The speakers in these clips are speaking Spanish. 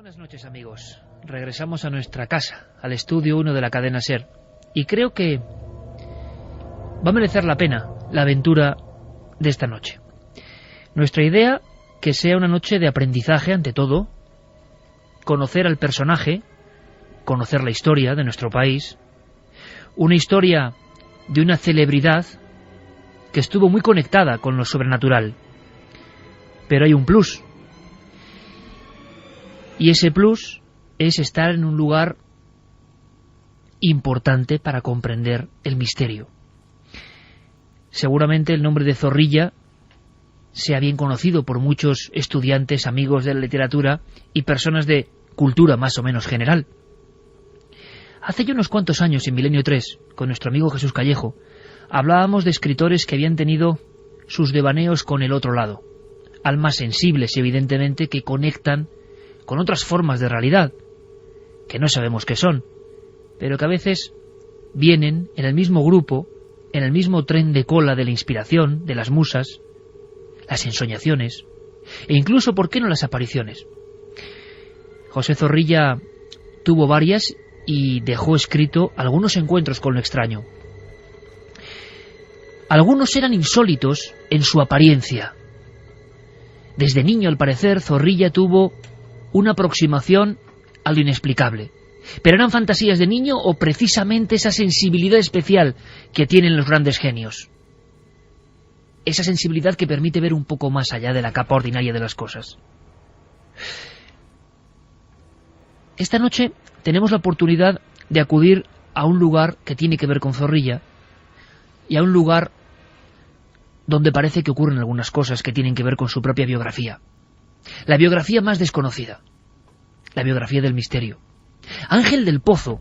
Buenas noches, amigos. Regresamos a nuestra casa, al estudio 1 de la cadena SER. Y creo que va a merecer la pena la aventura de esta noche. Nuestra idea, que sea una noche de aprendizaje ante todo, conocer al personaje, conocer la historia de nuestro país, una historia de una celebridad que estuvo muy conectada con lo sobrenatural. Pero hay un plus. Y ese plus es estar en un lugar importante para comprender el misterio. Seguramente el nombre de Zorrilla sea bien conocido por muchos estudiantes, amigos de la literatura y personas de cultura más o menos general. Hace ya unos cuantos años, en Milenio 3, con nuestro amigo Jesús Callejo, hablábamos de escritores que habían tenido sus devaneos con el otro lado. Almas sensibles, evidentemente, que conectan con otras formas de realidad, que no sabemos qué son, pero que a veces vienen en el mismo grupo, en el mismo tren de cola de la inspiración, de las musas, las ensoñaciones, e incluso, ¿por qué no las apariciones? José Zorrilla tuvo varias y dejó escrito algunos encuentros con lo extraño. Algunos eran insólitos en su apariencia. Desde niño, al parecer, Zorrilla tuvo una aproximación a lo inexplicable. ¿Pero eran fantasías de niño o precisamente esa sensibilidad especial que tienen los grandes genios? Esa sensibilidad que permite ver un poco más allá de la capa ordinaria de las cosas. Esta noche tenemos la oportunidad de acudir a un lugar que tiene que ver con Zorrilla y a un lugar donde parece que ocurren algunas cosas que tienen que ver con su propia biografía. La biografía más desconocida, la biografía del misterio. Ángel del Pozo,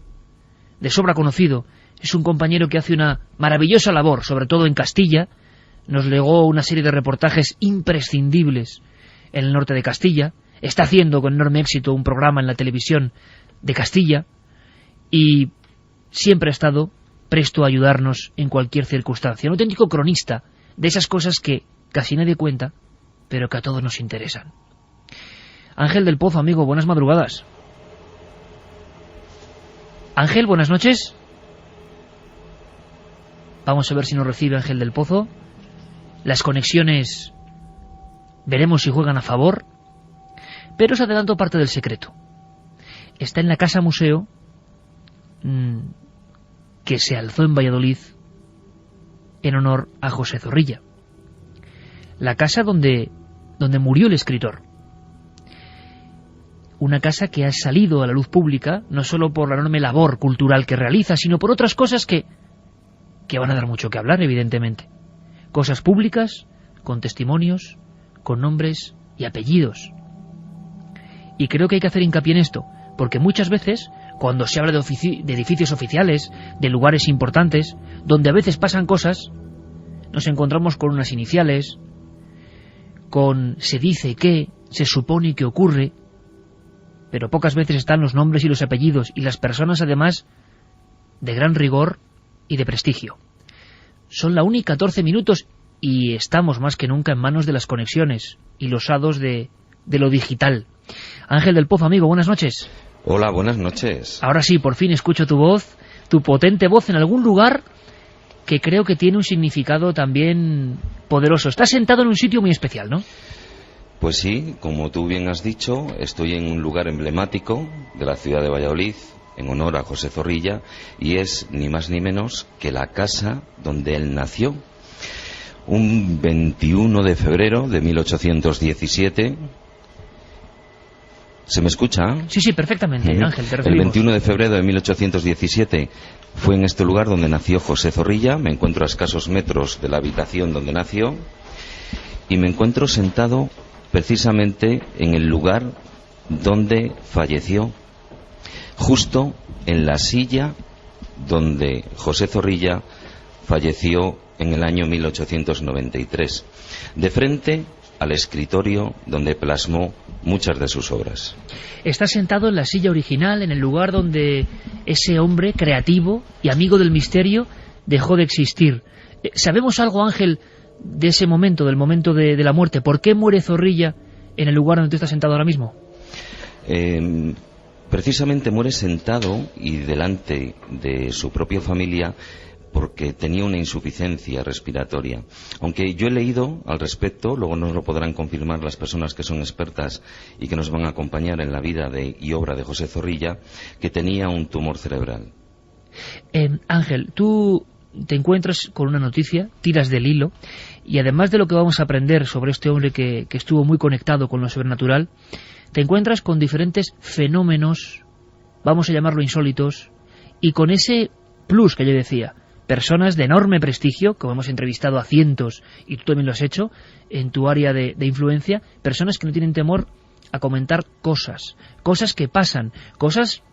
de sobra conocido, es un compañero que hace una maravillosa labor, sobre todo en Castilla. Nos legó una serie de reportajes imprescindibles en el norte de Castilla. Está haciendo con enorme éxito un programa en la televisión de Castilla y siempre ha estado presto a ayudarnos en cualquier circunstancia. Un auténtico cronista de esas cosas que casi nadie cuenta, pero que a todos nos interesan. Ángel del Pozo, amigo, buenas madrugadas. Ángel, buenas noches. Vamos a ver si nos recibe Ángel del Pozo. Las conexiones veremos si juegan a favor, pero os adelanto parte del secreto. Está en la casa museo que se alzó en Valladolid en honor a José Zorrilla. La casa donde murió el escritor. Una casa que ha salido a la luz pública, no solo por la enorme labor cultural que realiza, sino por otras cosas que van a dar mucho que hablar, evidentemente. Cosas públicas, con testimonios, con nombres y apellidos. Y creo que hay que hacer hincapié en esto, porque muchas veces, cuando se habla de edificios oficiales, de lugares importantes, donde a veces pasan cosas, nos encontramos con unas iniciales, con se dice que, se supone que ocurre, pero pocas veces están los nombres y los apellidos, y las personas, además, de gran rigor y de prestigio. Son la 1:14 minutos y estamos más que nunca en manos de las conexiones y los hados de lo digital. Ángel del Pozo, amigo, buenas noches. Hola, buenas noches. Ahora sí, por fin escucho tu voz, tu potente voz en algún lugar que creo que tiene un significado también poderoso. Estás sentado en un sitio muy especial, ¿no? Pues sí, como tú bien has dicho, estoy en un lugar emblemático de la ciudad de Valladolid, en honor a José Zorrilla, y es ni más ni menos que la casa donde él nació. Un 21 de febrero de 1817... ¿Se me escucha? Sí, perfectamente, Ángel, te recibimos. El 21 de febrero de 1817 fue en este lugar donde nació José Zorrilla. Me encuentro a escasos metros de la habitación donde nació y me encuentro sentado precisamente en el lugar donde falleció, justo en la silla donde José Zorrilla falleció en el año 1893, de frente al escritorio donde plasmó muchas de sus obras. Está sentado en la silla original, en el lugar donde ese hombre creativo y amigo del misterio dejó de existir. ¿Sabemos algo, Ángel, de ese momento, del momento de la muerte? ¿Por qué muere Zorrilla en el lugar donde tú estás sentado ahora mismo? Precisamente muere sentado y delante de su propia familia porque tenía una insuficiencia respiratoria. Aunque yo he leído al respecto, luego nos lo podrán confirmar las personas que son expertas y que nos van a acompañar en la vida y obra de José Zorrilla, que tenía un tumor cerebral. Ángel, tú te encuentras con una noticia, tiras del hilo, y además de lo que vamos a aprender sobre este hombre que estuvo muy conectado con lo sobrenatural, te encuentras con diferentes fenómenos, vamos a llamarlo insólitos, y con ese plus que yo decía, personas de enorme prestigio, como hemos entrevistado a cientos, y tú también lo has hecho, en tu área de influencia, personas que no tienen temor a comentar cosas que pasan, cosas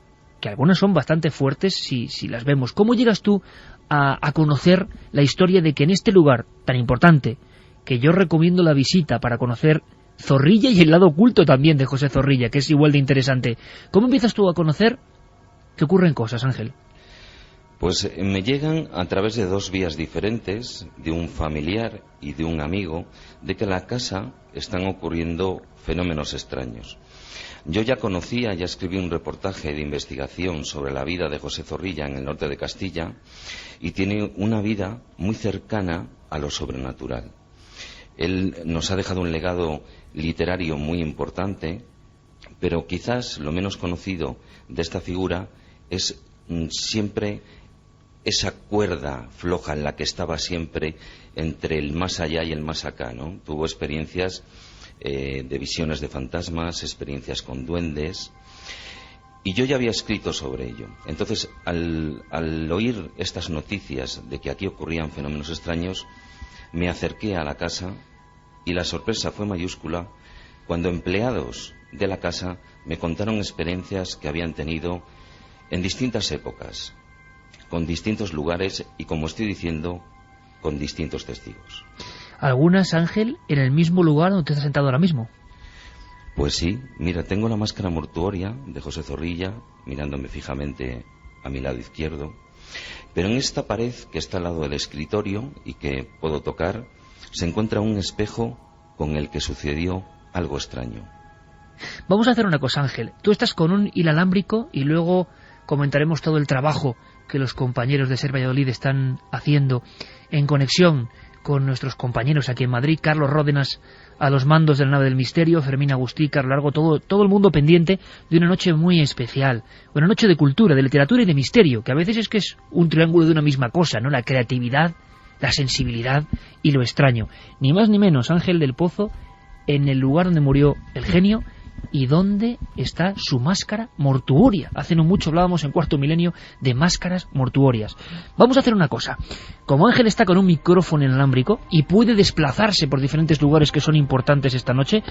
que algunas son bastante fuertes si las vemos. ¿Cómo llegas tú a conocer la historia de que en este lugar tan importante, que yo recomiendo la visita para conocer Zorrilla y el lado oculto también de José Zorrilla, que es igual de interesante, cómo empiezas tú a conocer que ocurren cosas, Ángel? Pues me llegan a través de dos vías diferentes, de un familiar y de un amigo, de que en la casa están ocurriendo fenómenos extraños. Yo ya escribí un reportaje de investigación sobre la vida de José Zorrilla en el norte de Castilla, y tiene una vida muy cercana a lo sobrenatural. Él nos ha dejado un legado literario muy importante, pero quizás lo menos conocido de esta figura es siempre esa cuerda floja en la que estaba siempre entre el más allá y el más acá, ¿no? Tuvo experiencias de visiones de fantasmas, experiencias con duendes, y yo ya había escrito sobre ello. Entonces, al oír estas noticias de que aquí ocurrían fenómenos extraños, me acerqué a la casa y la sorpresa fue mayúscula cuando empleados de la casa me contaron experiencias que habían tenido en distintas épocas, con distintos lugares y, como estoy diciendo, con distintos testigos. ¿Algunas, Ángel, en el mismo lugar donde te estás sentado ahora mismo? Pues sí, mira, tengo la máscara mortuoria de José Zorrilla mirándome fijamente a mi lado izquierdo, pero en esta pared que está al lado del escritorio y que puedo tocar, se encuentra un espejo con el que sucedió algo extraño. Vamos a hacer una cosa, Ángel. Tú estás con un hilo alámbrico y luego comentaremos todo el trabajo que los compañeros de Ser Valladolid están haciendo en conexión con nuestros compañeros aquí en Madrid, Carlos Ródenas a los mandos de la nave del misterio, Fermín Agustí, Carlos Largo, todo el mundo pendiente de una noche muy especial, una noche de cultura, de literatura y de misterio, que a veces es que es un triángulo de una misma cosa, ¿no? La creatividad, la sensibilidad y lo extraño. Ni más ni menos, Ángel del Pozo, en el lugar donde murió el genio y donde está su máscara mortuoria. Hace no mucho hablábamos en Cuarto Milenio de máscaras mortuorias. Vamos a hacer una cosa. Como Ángel está con un micrófono inalámbrico y puede desplazarse por diferentes lugares que son importantes esta noche,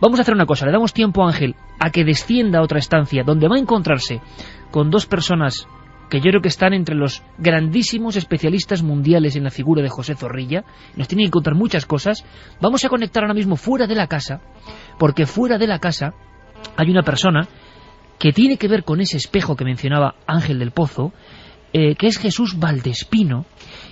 vamos a hacer una cosa. Le damos tiempo a Ángel a que descienda a otra estancia donde va a encontrarse con dos personas que yo creo que están entre los grandísimos especialistas mundiales en la figura de José Zorrilla. Nos tienen que contar muchas cosas. Vamos a conectar ahora mismo fuera de la casa, porque fuera de la casa hay una persona que tiene que ver con ese espejo que mencionaba Ángel del Pozo, que es Jesús Valdespino,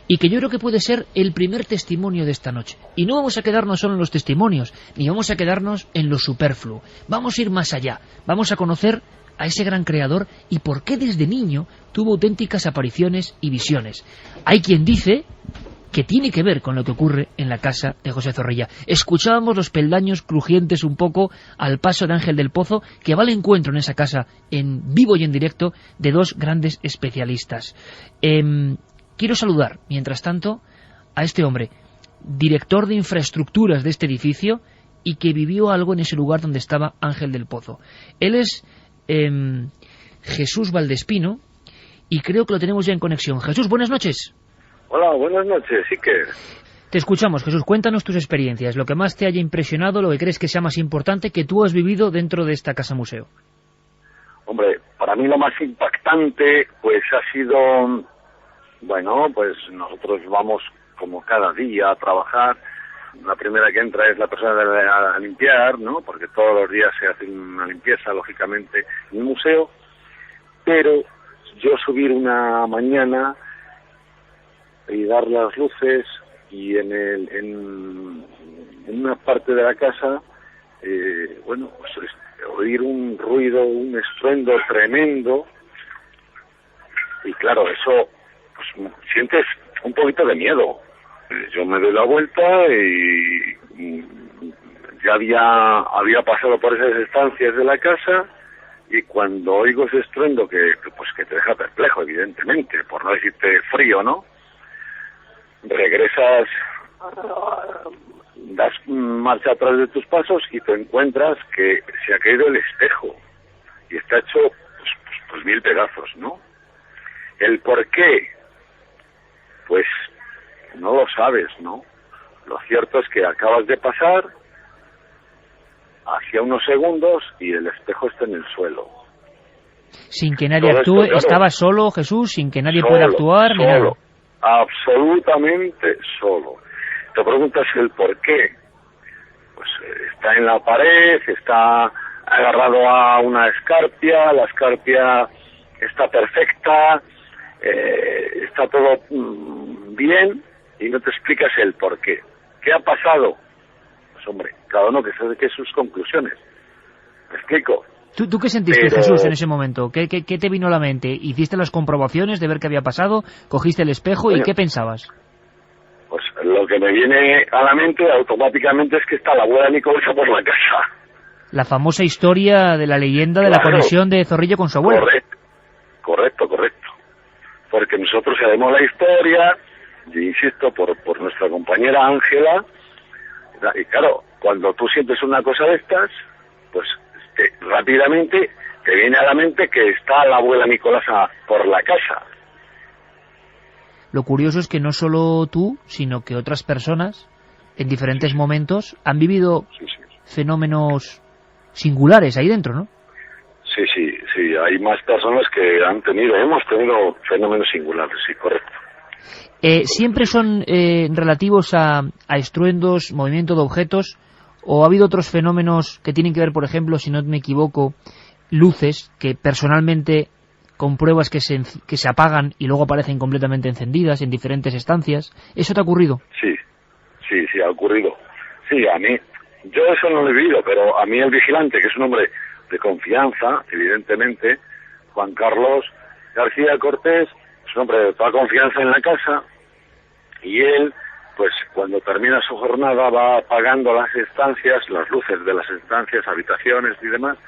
y que yo creo que puede ser el primer testimonio de esta noche. Y no vamos a quedarnos solo en los testimonios, ni vamos a quedarnos en lo superfluo. Vamos a ir más allá. Vamos a conocer a ese gran creador y por qué desde niño tuvo auténticas apariciones y visiones. Hay quien dice que tiene que ver con lo que ocurre en la casa de José Zorrilla. Escuchábamos los peldaños crujientes un poco al paso de Ángel del Pozo, que va al encuentro en esa casa, en vivo y en directo, de dos grandes especialistas. Quiero saludar, mientras tanto, a este hombre, director de infraestructuras de este edificio, y que vivió algo en ese lugar donde estaba Ángel del Pozo. Él es Jesús Valdespino, y creo que lo tenemos ya en conexión. Jesús, buenas noches. Hola, buenas noches, Iker. Te escuchamos, Jesús. Cuéntanos tus experiencias, lo que más te haya impresionado, lo que crees que sea más importante que tú has vivido dentro de esta casa museo. Hombre, para mí lo más impactante pues ha sido, bueno, pues nosotros vamos como cada día a trabajar. La primera que entra es la persona a limpiar, ¿no? Porque todos los días se hace una limpieza, lógicamente, en el museo. Pero yo subir una mañana y dar las luces y en una parte de la casa, bueno, pues oír un ruido, un estruendo tremendo, y claro, eso, pues sientes un poquito de miedo. Yo me doy la vuelta y ya había pasado por esas estancias de la casa, y cuando oigo ese estruendo que te deja perplejo, evidentemente, por no decirte frío, ¿no? Regresas, das marcha atrás de tus pasos y te encuentras que se ha caído el espejo y está hecho pues 1000 pedazos, ¿no? El por qué, pues no lo sabes, ¿no? Lo cierto es que acabas de pasar hacia unos segundos y el espejo está en el suelo. Sin que nadie actúe, claro, estaba solo Jesús, sin que nadie pueda actuar, ni nada. Absolutamente solo. Te preguntas el por qué. Pues está en la pared, está agarrado a una escarpia, la escarpia está perfecta, está todo bien, y no te explicas el por qué. ¿Qué ha pasado? Pues hombre, cada uno que saque sus conclusiones. ¿Me explico? ¿Tú qué sentiste, Jesús, en ese momento? ¿Qué te vino a la mente? ¿Hiciste las comprobaciones de ver qué había pasado? ¿Cogiste el espejo? Bueno, ¿y qué pensabas? Pues lo que me viene a la mente automáticamente es que está la abuela Nicolasa por la casa. La famosa historia de la leyenda de la conexión de Zorrilla con su abuela. Correcto. Porque nosotros sabemos la historia, y insisto, por nuestra compañera Ángela, y claro, cuando tú sientes una cosa de estas, pues rápidamente te viene a la mente que está la abuela Nicolasa por la casa. Lo curioso es que no solo tú, sino que otras personas, en diferentes momentos, han vivido fenómenos singulares ahí dentro, ¿no? Sí, hay más personas que hemos tenido fenómenos singulares, sí, correcto. ¿Siempre son relativos a estruendos, movimiento de objetos, o ha habido otros fenómenos que tienen que ver, por ejemplo, si no me equivoco, luces que personalmente compruebas que se apagan y luego aparecen completamente encendidas en diferentes estancias? ¿Eso te ha ocurrido? Sí, ha ocurrido. Sí, a mí, yo eso no lo he vivido, pero a mí el vigilante, que es un hombre de confianza, evidentemente, Juan Carlos García Cortés, es un hombre de toda confianza en la casa, y él, pues cuando termina su jornada va apagando las estancias, las luces de las estancias, habitaciones y demás,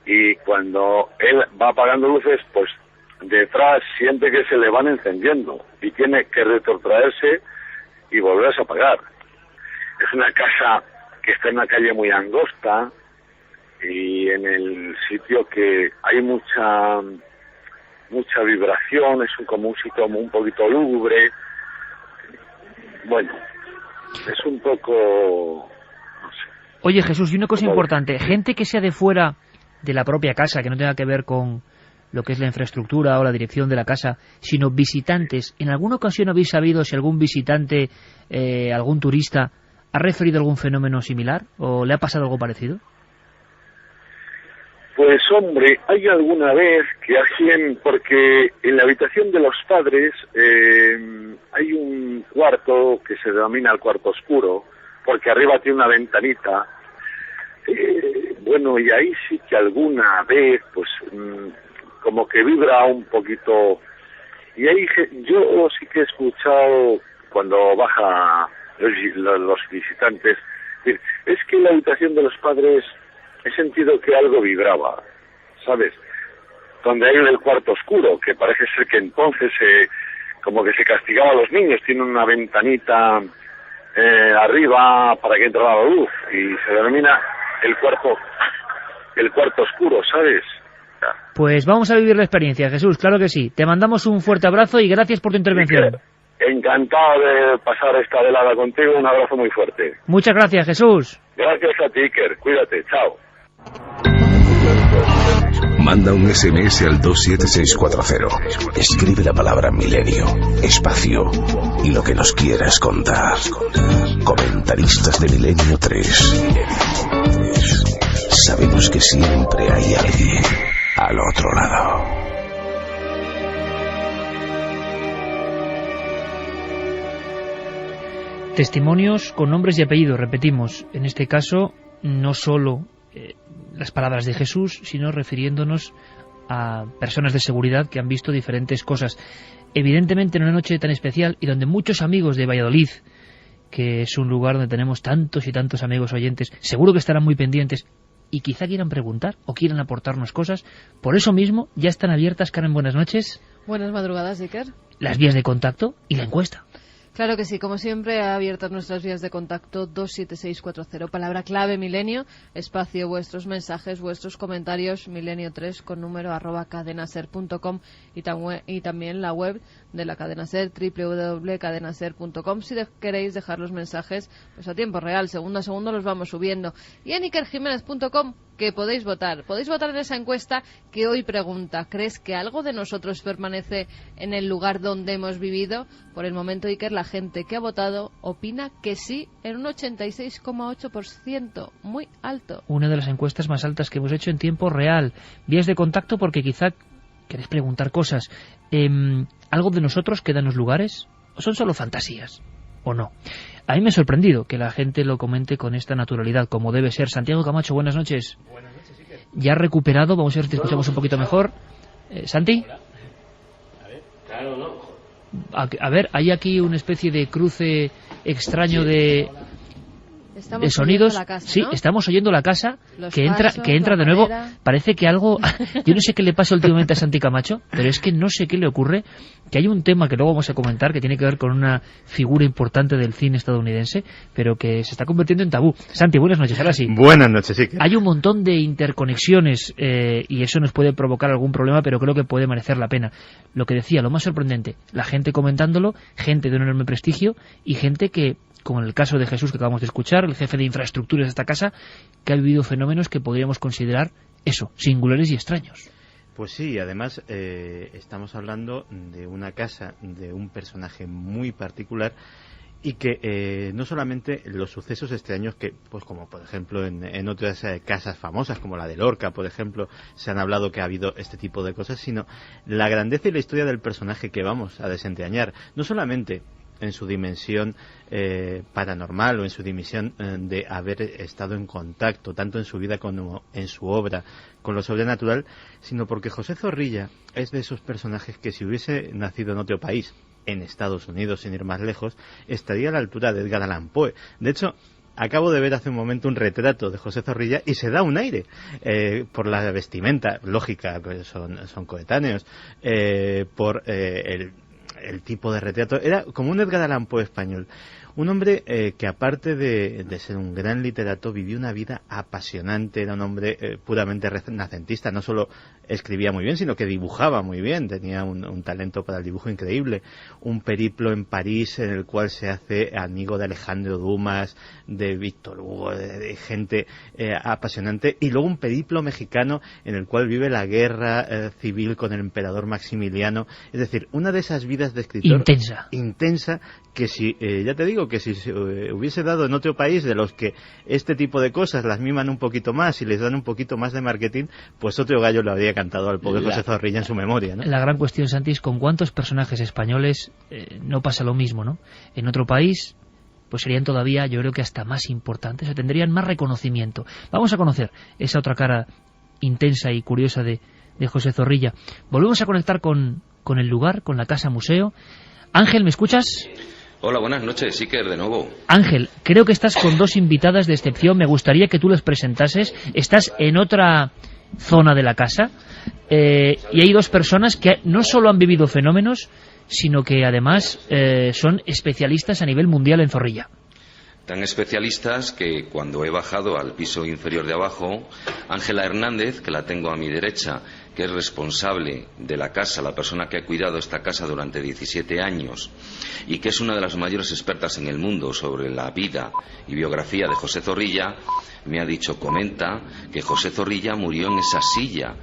y cuando él va apagando luces, pues detrás siente que se le van encendiendo y tiene que retrotraerse y volverse a apagar. Es una casa que está en una calle muy angosta y en el sitio que hay mucha vibración, es como un sitio un poquito lúgubre. Bueno, es un poco, no sé. Oye, Jesús, y una cosa importante, gente que sea de fuera de la propia casa, que no tenga que ver con lo que es la infraestructura o la dirección de la casa, sino visitantes, ¿en alguna ocasión habéis sabido si algún visitante, algún turista, ha referido algún fenómeno similar o le ha pasado algo parecido? Pues hombre, hay alguna vez que hacen, porque en la habitación de los padres hay un cuarto que se denomina el cuarto oscuro, porque arriba tiene una ventanita, bueno, y ahí sí que alguna vez, pues, como que vibra un poquito, y ahí yo sí que he escuchado cuando baja los visitantes, es que en la habitación de los padres he sentido que algo vibraba, ¿sabes? Donde hay el cuarto oscuro, que parece ser que entonces como que se castigaba a los niños, tiene una ventanita arriba para que entre la luz, y se denomina el cuarto oscuro, ¿sabes? Pues vamos a vivir la experiencia, Jesús, claro que sí. Te mandamos un fuerte abrazo y gracias por tu intervención. Encantado de pasar esta velada contigo, un abrazo muy fuerte. Muchas gracias, Jesús. Gracias a ti, Iker, cuídate, chao. Manda un SMS al 27640. Escribe la palabra milenio, espacio y lo que nos quieras contar. Comentaristas de Milenio 3. Sabemos que siempre hay alguien al otro lado. Testimonios con nombres y apellidos, repetimos. En este caso, no solo las palabras de Jesús, sino refiriéndonos a personas de seguridad que han visto diferentes cosas. Evidentemente, en una noche tan especial y donde muchos amigos de Valladolid, que es un lugar donde tenemos tantos y tantos amigos oyentes, seguro que estarán muy pendientes y quizá quieran preguntar o quieran aportarnos cosas. Por eso mismo ya están abiertas, Carmen, buenas noches. Buenas madrugadas, Iker. Las vías de contacto y la encuesta. Claro que sí, como siempre, abiertas nuestras vías de contacto 27640, palabra clave Milenio, espacio vuestros mensajes, vuestros comentarios, milenio3 con número @cadenaser.com y también la web de la Cadena Ser, www.cadenaser.com, si queréis dejar los mensajes pues a tiempo real, segundo a segundo los vamos subiendo. Y en ikerjimenez.com, que podéis votar en esa encuesta que hoy pregunta: ¿crees que algo de nosotros permanece en el lugar donde hemos vivido? Por el momento, Iker, la gente que ha votado opina que sí, en un 86,8%, muy alto. Una de las encuestas más altas que hemos hecho en tiempo real. Vías de contacto porque quizá queréis preguntar cosas. ¿Algo de nosotros queda en los lugares? ¿O son solo fantasías? ¿O no? A mí me ha sorprendido que la gente lo comente con esta naturalidad, como debe ser. Santiago Camacho, buenas noches. Buenas noches, sí que... Ya recuperado, vamos a ver si te escuchamos un poquito mejor. ¿Santi? A ver, claro, ¿no? A ver, hay aquí una especie de cruce extraño de sonidos. La casa, sí, ¿no? Estamos oyendo la casa Los que entra pasos, de la nuevo. madera. Parece que algo, yo no sé qué le pasa últimamente a Santi Camacho, pero es que no sé qué le ocurre, que hay un tema que luego vamos a comentar que tiene que ver con una figura importante del cine estadounidense, pero que se está convirtiendo en tabú. Santi, buenas noches, ahora sí. Buenas noches, sí que... Hay un montón de interconexiones y eso nos puede provocar algún problema, pero creo que puede merecer la pena. Lo que decía, lo más sorprendente, la gente comentándolo, gente de un enorme prestigio y gente que, como en el caso de Jesús que acabamos de escuchar, el jefe de infraestructuras de esta casa, que ha vivido fenómenos que podríamos considerar eso, singulares y extraños. Pues sí, además estamos hablando de una casa, de un personaje muy particular y que no solamente los sucesos extraños que, pues como por ejemplo en otras casas famosas como la de Lorca, por ejemplo, se han hablado que ha habido este tipo de cosas, sino la grandeza y la historia del personaje que vamos a desentrañar, no solamente en su dimensión paranormal o en su dimensión de haber estado en contacto, tanto en su vida como en su obra, con lo sobrenatural, sino porque José Zorrilla es de esos personajes que si hubiese nacido en otro país, en Estados Unidos, sin ir más lejos, estaría a la altura de Edgar Allan Poe. De hecho, acabo de ver hace un momento un retrato de José Zorrilla y se da un aire por la vestimenta, lógica, pues son coetáneos, por el tipo de retrato. Era como un Edgar Allan Poe español. Un hombre que aparte de ser un gran literato vivió una vida apasionante, era un hombre puramente renacentista, no solo escribía muy bien, sino que dibujaba muy bien, tenía un talento para el dibujo increíble, un periplo en París en el cual se hace amigo de Alejandro Dumas, de Víctor Hugo, de gente apasionante, y luego un periplo mexicano en el cual vive la guerra civil con el emperador Maximiliano, es decir, una de esas vidas de escritor intensa que si, ya te digo, que si se hubiese dado en otro país de los que este tipo de cosas las miman un poquito más y les dan un poquito más de marketing, pues otro gallo lo habría cantado al pobre José Zorrilla en su memoria, ¿no? La gran cuestión, Santi, es con cuántos personajes españoles no pasa lo mismo, ¿no? En otro país pues serían todavía, yo creo que hasta más importantes, o tendrían más reconocimiento. Vamos a conocer esa otra cara intensa y curiosa de José Zorrilla. Volvemos a conectar con el lugar, con la casa museo. Ángel, ¿me escuchas? Hola, buenas noches, Iker, de nuevo. Ángel, creo que estás con dos invitadas de excepción. Me gustaría que tú les presentases. Estás en otra zona de la casa y hay dos personas que no solo han vivido fenómenos, sino que además son especialistas a nivel mundial en Zorrilla. Tan especialistas que cuando he bajado al piso inferior de abajo, Ángela Hernández, que la tengo a mi derecha, que es responsable de la casa, la persona que ha cuidado esta casa durante 17 años y que es una de las mayores expertas en el mundo sobre la vida y biografía de José Zorrilla, me ha dicho, comenta que José Zorrilla murió en esa silla,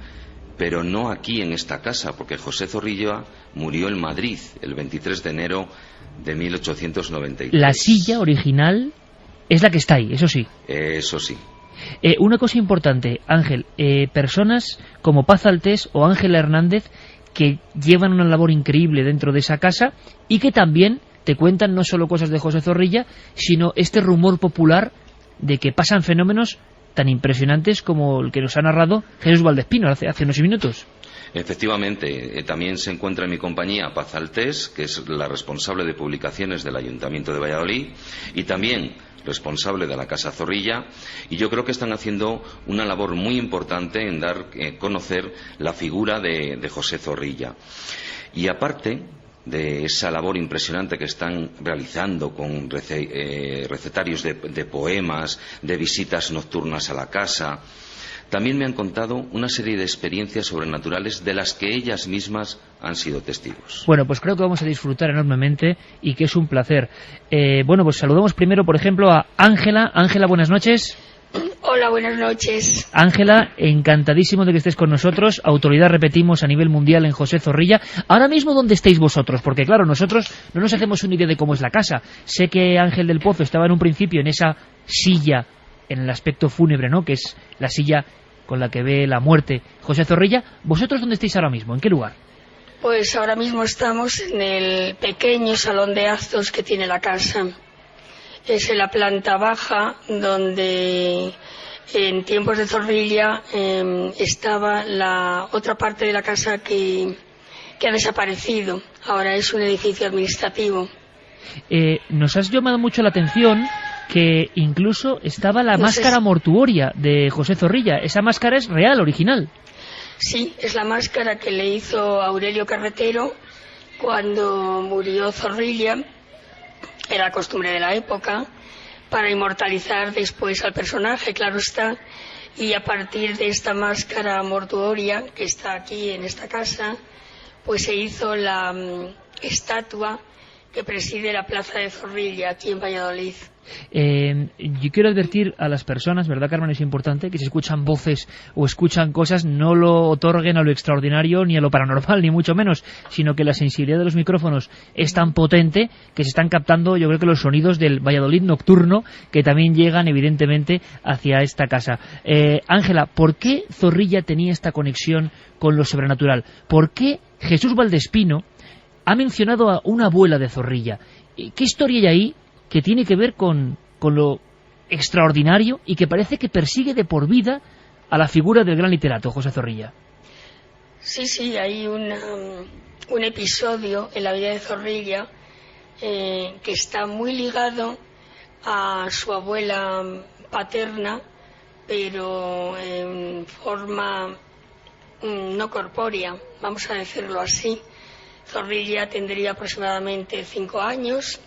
pero no aquí en esta casa, porque José Zorrilla murió en Madrid el 23 de enero de 1893. La silla original es la que está ahí, eso sí. Eso sí. Una cosa importante, Ángel, personas como Paz Altés o Ángela Hernández que llevan una labor increíble dentro de esa casa y que también te cuentan no solo cosas de José Zorrilla, sino este rumor popular de que pasan fenómenos tan impresionantes como el que nos ha narrado Jesús Valdespino hace unos minutos. Efectivamente, también se encuentra en mi compañía Paz Altés, que es la responsable de publicaciones del Ayuntamiento de Valladolid, y también responsable de la Casa Zorrilla, y yo creo que están haciendo una labor muy importante en dar a conocer la figura de José Zorrilla. Y aparte de esa labor impresionante que están realizando con recetarios de poemas, de visitas nocturnas a la casa, también me han contado una serie de experiencias sobrenaturales de las que ellas mismas han sido testigos. Bueno, pues creo que vamos a disfrutar enormemente y que es un placer. Bueno, pues saludamos primero, por ejemplo, a Ángela. Ángela, buenas noches. Hola, buenas noches. Ángela, encantadísimo de que estés con nosotros. Autoridad, repetimos, a nivel mundial en José Zorrilla. Ahora mismo, ¿dónde estáis vosotros? Porque claro, nosotros no nos hacemos una idea de cómo es la casa. Sé que Ángel del Pozo estaba en un principio en esa silla, en el aspecto fúnebre, ¿no?, que es la silla con la que ve la muerte José Zorrilla. ¿Vosotros dónde estáis ahora mismo? ¿En qué lugar? Pues ahora mismo estamos en el pequeño salón de actos que tiene la casa. Es en la planta baja donde en tiempos de Zorrilla estaba la otra parte de la casa que ha desaparecido. Ahora es un edificio administrativo. Nos has llamado mucho la atención que incluso estaba la máscara mortuoria de José Zorrilla. Esa máscara es real, original. Sí, es la máscara que le hizo Aurelio Carretero cuando murió Zorrilla. Era costumbre de la época, para inmortalizar después al personaje, claro está. Y a partir de esta máscara mortuoria que está aquí en esta casa, pues se hizo la estatua que preside la Plaza de Zorrilla aquí en Valladolid. Yo quiero advertir a las personas, ¿verdad, Carmen? Es importante que si escuchan voces o escuchan cosas no lo otorguen a lo extraordinario ni a lo paranormal, ni mucho menos, sino que la sensibilidad de los micrófonos es tan potente que se están captando, yo creo que los sonidos del Valladolid nocturno, que también llegan evidentemente hacia esta casa. Ángela, ¿por qué Zorrilla tenía esta conexión con lo sobrenatural? ¿Por qué Jesús Valdespino ha mencionado a una abuela de Zorrilla? ¿Qué historia hay ahí que tiene que ver con lo extraordinario y que parece que persigue de por vida a la figura del gran literato José Zorrilla? Sí, hay un episodio en la vida de Zorrilla que está muy ligado a su abuela paterna, pero en forma no corpórea, vamos a decirlo así. Zorrilla tendría aproximadamente 5 años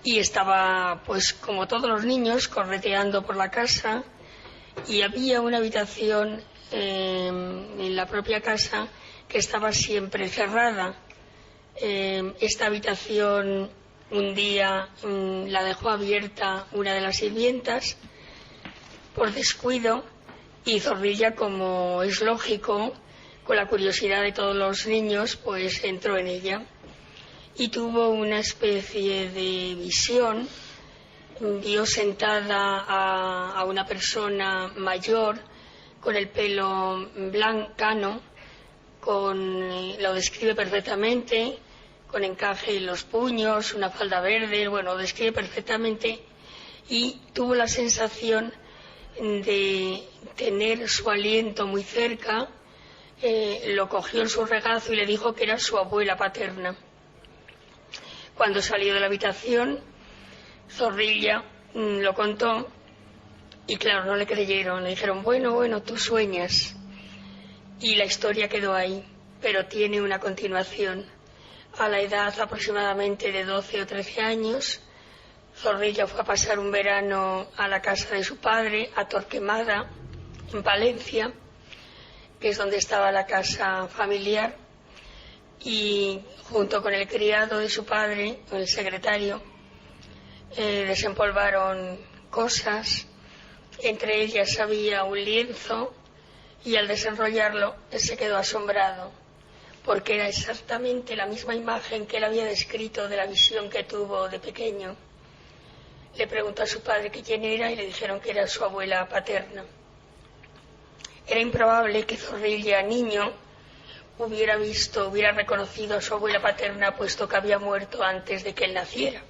y estaba, pues como todos los niños, correteando por la casa, y había una habitación en la propia casa que estaba siempre cerrada. Esta habitación un día la dejó abierta una de las sirvientas por descuido, y Zorrilla, como es lógico, con la curiosidad de todos los niños, pues entró en ella y tuvo una especie de visión. Vio sentada a una persona mayor con el pelo cano, lo describe perfectamente, con encaje en los puños, una falda verde, bueno, lo describe perfectamente, y tuvo la sensación de tener su aliento muy cerca. Lo cogió en su regazo y le dijo que era su abuela paterna. Cuando salió de la habitación, Zorrilla lo contó y claro, no le creyeron. Le dijeron, bueno, tú sueñas. Y la historia quedó ahí, pero tiene una continuación. A la edad aproximadamente de 12 o 13 años, Zorrilla fue a pasar un verano a la casa de su padre, a Torquemada, en Palencia, que es donde estaba la casa familiar, y junto con el criado de su padre, el secretario, desempolvaron cosas. Entre ellas había un lienzo, y al desenrollarlo él se quedó asombrado, porque era exactamente la misma imagen que él había descrito de la visión que tuvo de pequeño. Le preguntó a su padre que quién era y le dijeron que era su abuela paterna. Era improbable que Zorrilla, niño, hubiera reconocido a su abuela paterna, puesto que había muerto antes de que él naciera.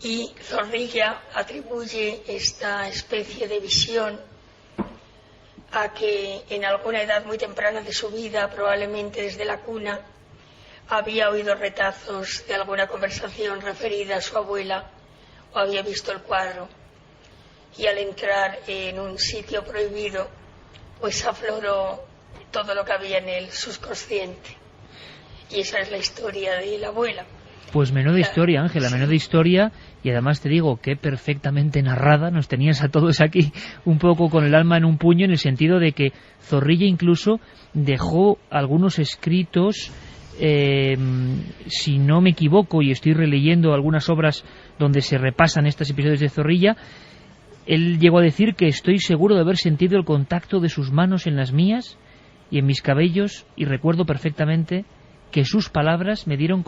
y Zorrilla atribuye esta especie de visión a que en alguna edad muy temprana de su vida, probablemente desde la cuna, había oído retazos de alguna conversación referida a su abuela o había visto el cuadro, y al entrar en un sitio prohibido pues afloró todo lo que había en el subconsciente, y esa es la historia de la abuela. Pues menuda historia, Ángela, menuda historia, y además te digo que perfectamente narrada. Nos tenías a todos aquí un poco con el alma en un puño, en el sentido de que Zorrilla incluso dejó algunos escritos, si no me equivoco, y estoy releyendo algunas obras donde se repasan estos episodios de Zorrilla. Él llegó a decir que estoy seguro de haber sentido el contacto de sus manos en las mías y en mis cabellos, y recuerdo perfectamente que sus palabras me dieron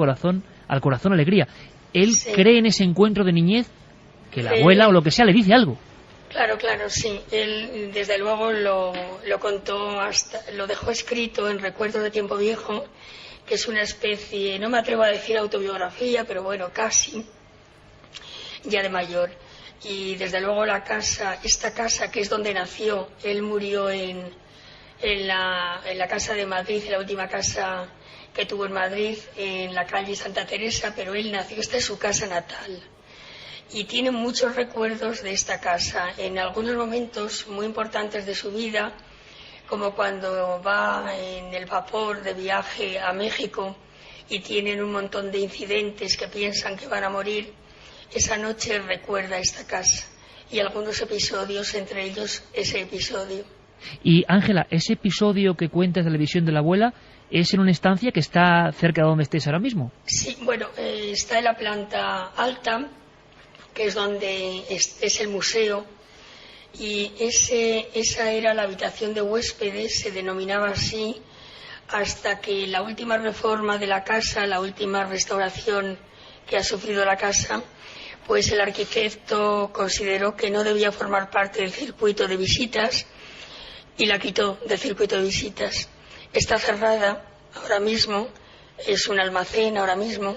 al corazón alegría. Él cree en ese encuentro de niñez, que la abuela o lo que sea le dice algo. Claro, sí. Él desde luego lo contó, lo dejó escrito en Recuerdos de Tiempo Viejo, que es una especie, no me atrevo a decir autobiografía, pero bueno, casi, ya de mayor. Y desde luego esta casa que es donde nació, él murió en la casa de Madrid, en la última casa que tuvo en Madrid, en la calle Santa Teresa, pero él nació, esta es su casa natal, y tiene muchos recuerdos de esta casa, en algunos momentos muy importantes de su vida, como cuando va en el vapor de viaje a México y tienen un montón de incidentes que piensan que van a morir. Esa noche recuerda esta casa y algunos episodios, entre ellos ese episodio. Y Ángela, ese episodio que cuentas de la visión de la abuela, ¿es en una estancia que está cerca de donde estés ahora mismo? Sí, bueno, está en la planta alta, que es donde es el museo, y esa era la habitación de huéspedes, se denominaba así, hasta que la última reforma de la casa, la última restauración que ha sufrido la casa, pues el arquitecto consideró que no debía formar parte del circuito de visitas y la quitó del circuito de visitas. Está cerrada ahora mismo, es un almacén ahora mismo,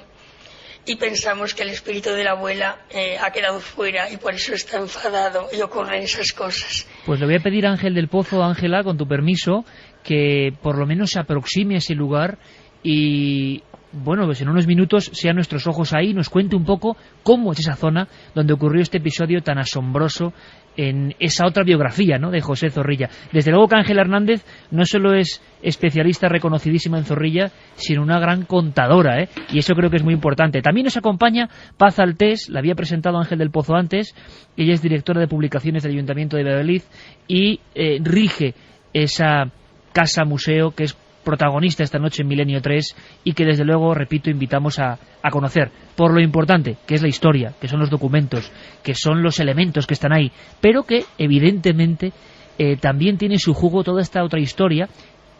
y pensamos que el espíritu de la abuela ha quedado fuera y por eso está enfadado y ocurren esas cosas. Pues le voy a pedir a Ángel del Pozo, Ángela, con tu permiso, que por lo menos se aproxime a ese lugar y, bueno, pues en unos minutos sean nuestros ojos ahí y nos cuente un poco cómo es esa zona donde ocurrió este episodio tan asombroso en esa otra biografía, ¿no?, de José Zorrilla. Desde luego que Ángela Hernández no solo es especialista reconocidísima en Zorrilla, sino una gran contadora, y eso creo que es muy importante. También nos acompaña Paz Altés, la había presentado Ángel del Pozo antes. Ella es directora de publicaciones del Ayuntamiento de Valladolid y rige esa casa-museo que es protagonista esta noche en Milenio 3 y que desde luego, repito, invitamos a conocer por lo importante que es la historia, que son los documentos, que son los elementos que están ahí, pero que evidentemente también tiene su jugo toda esta otra historia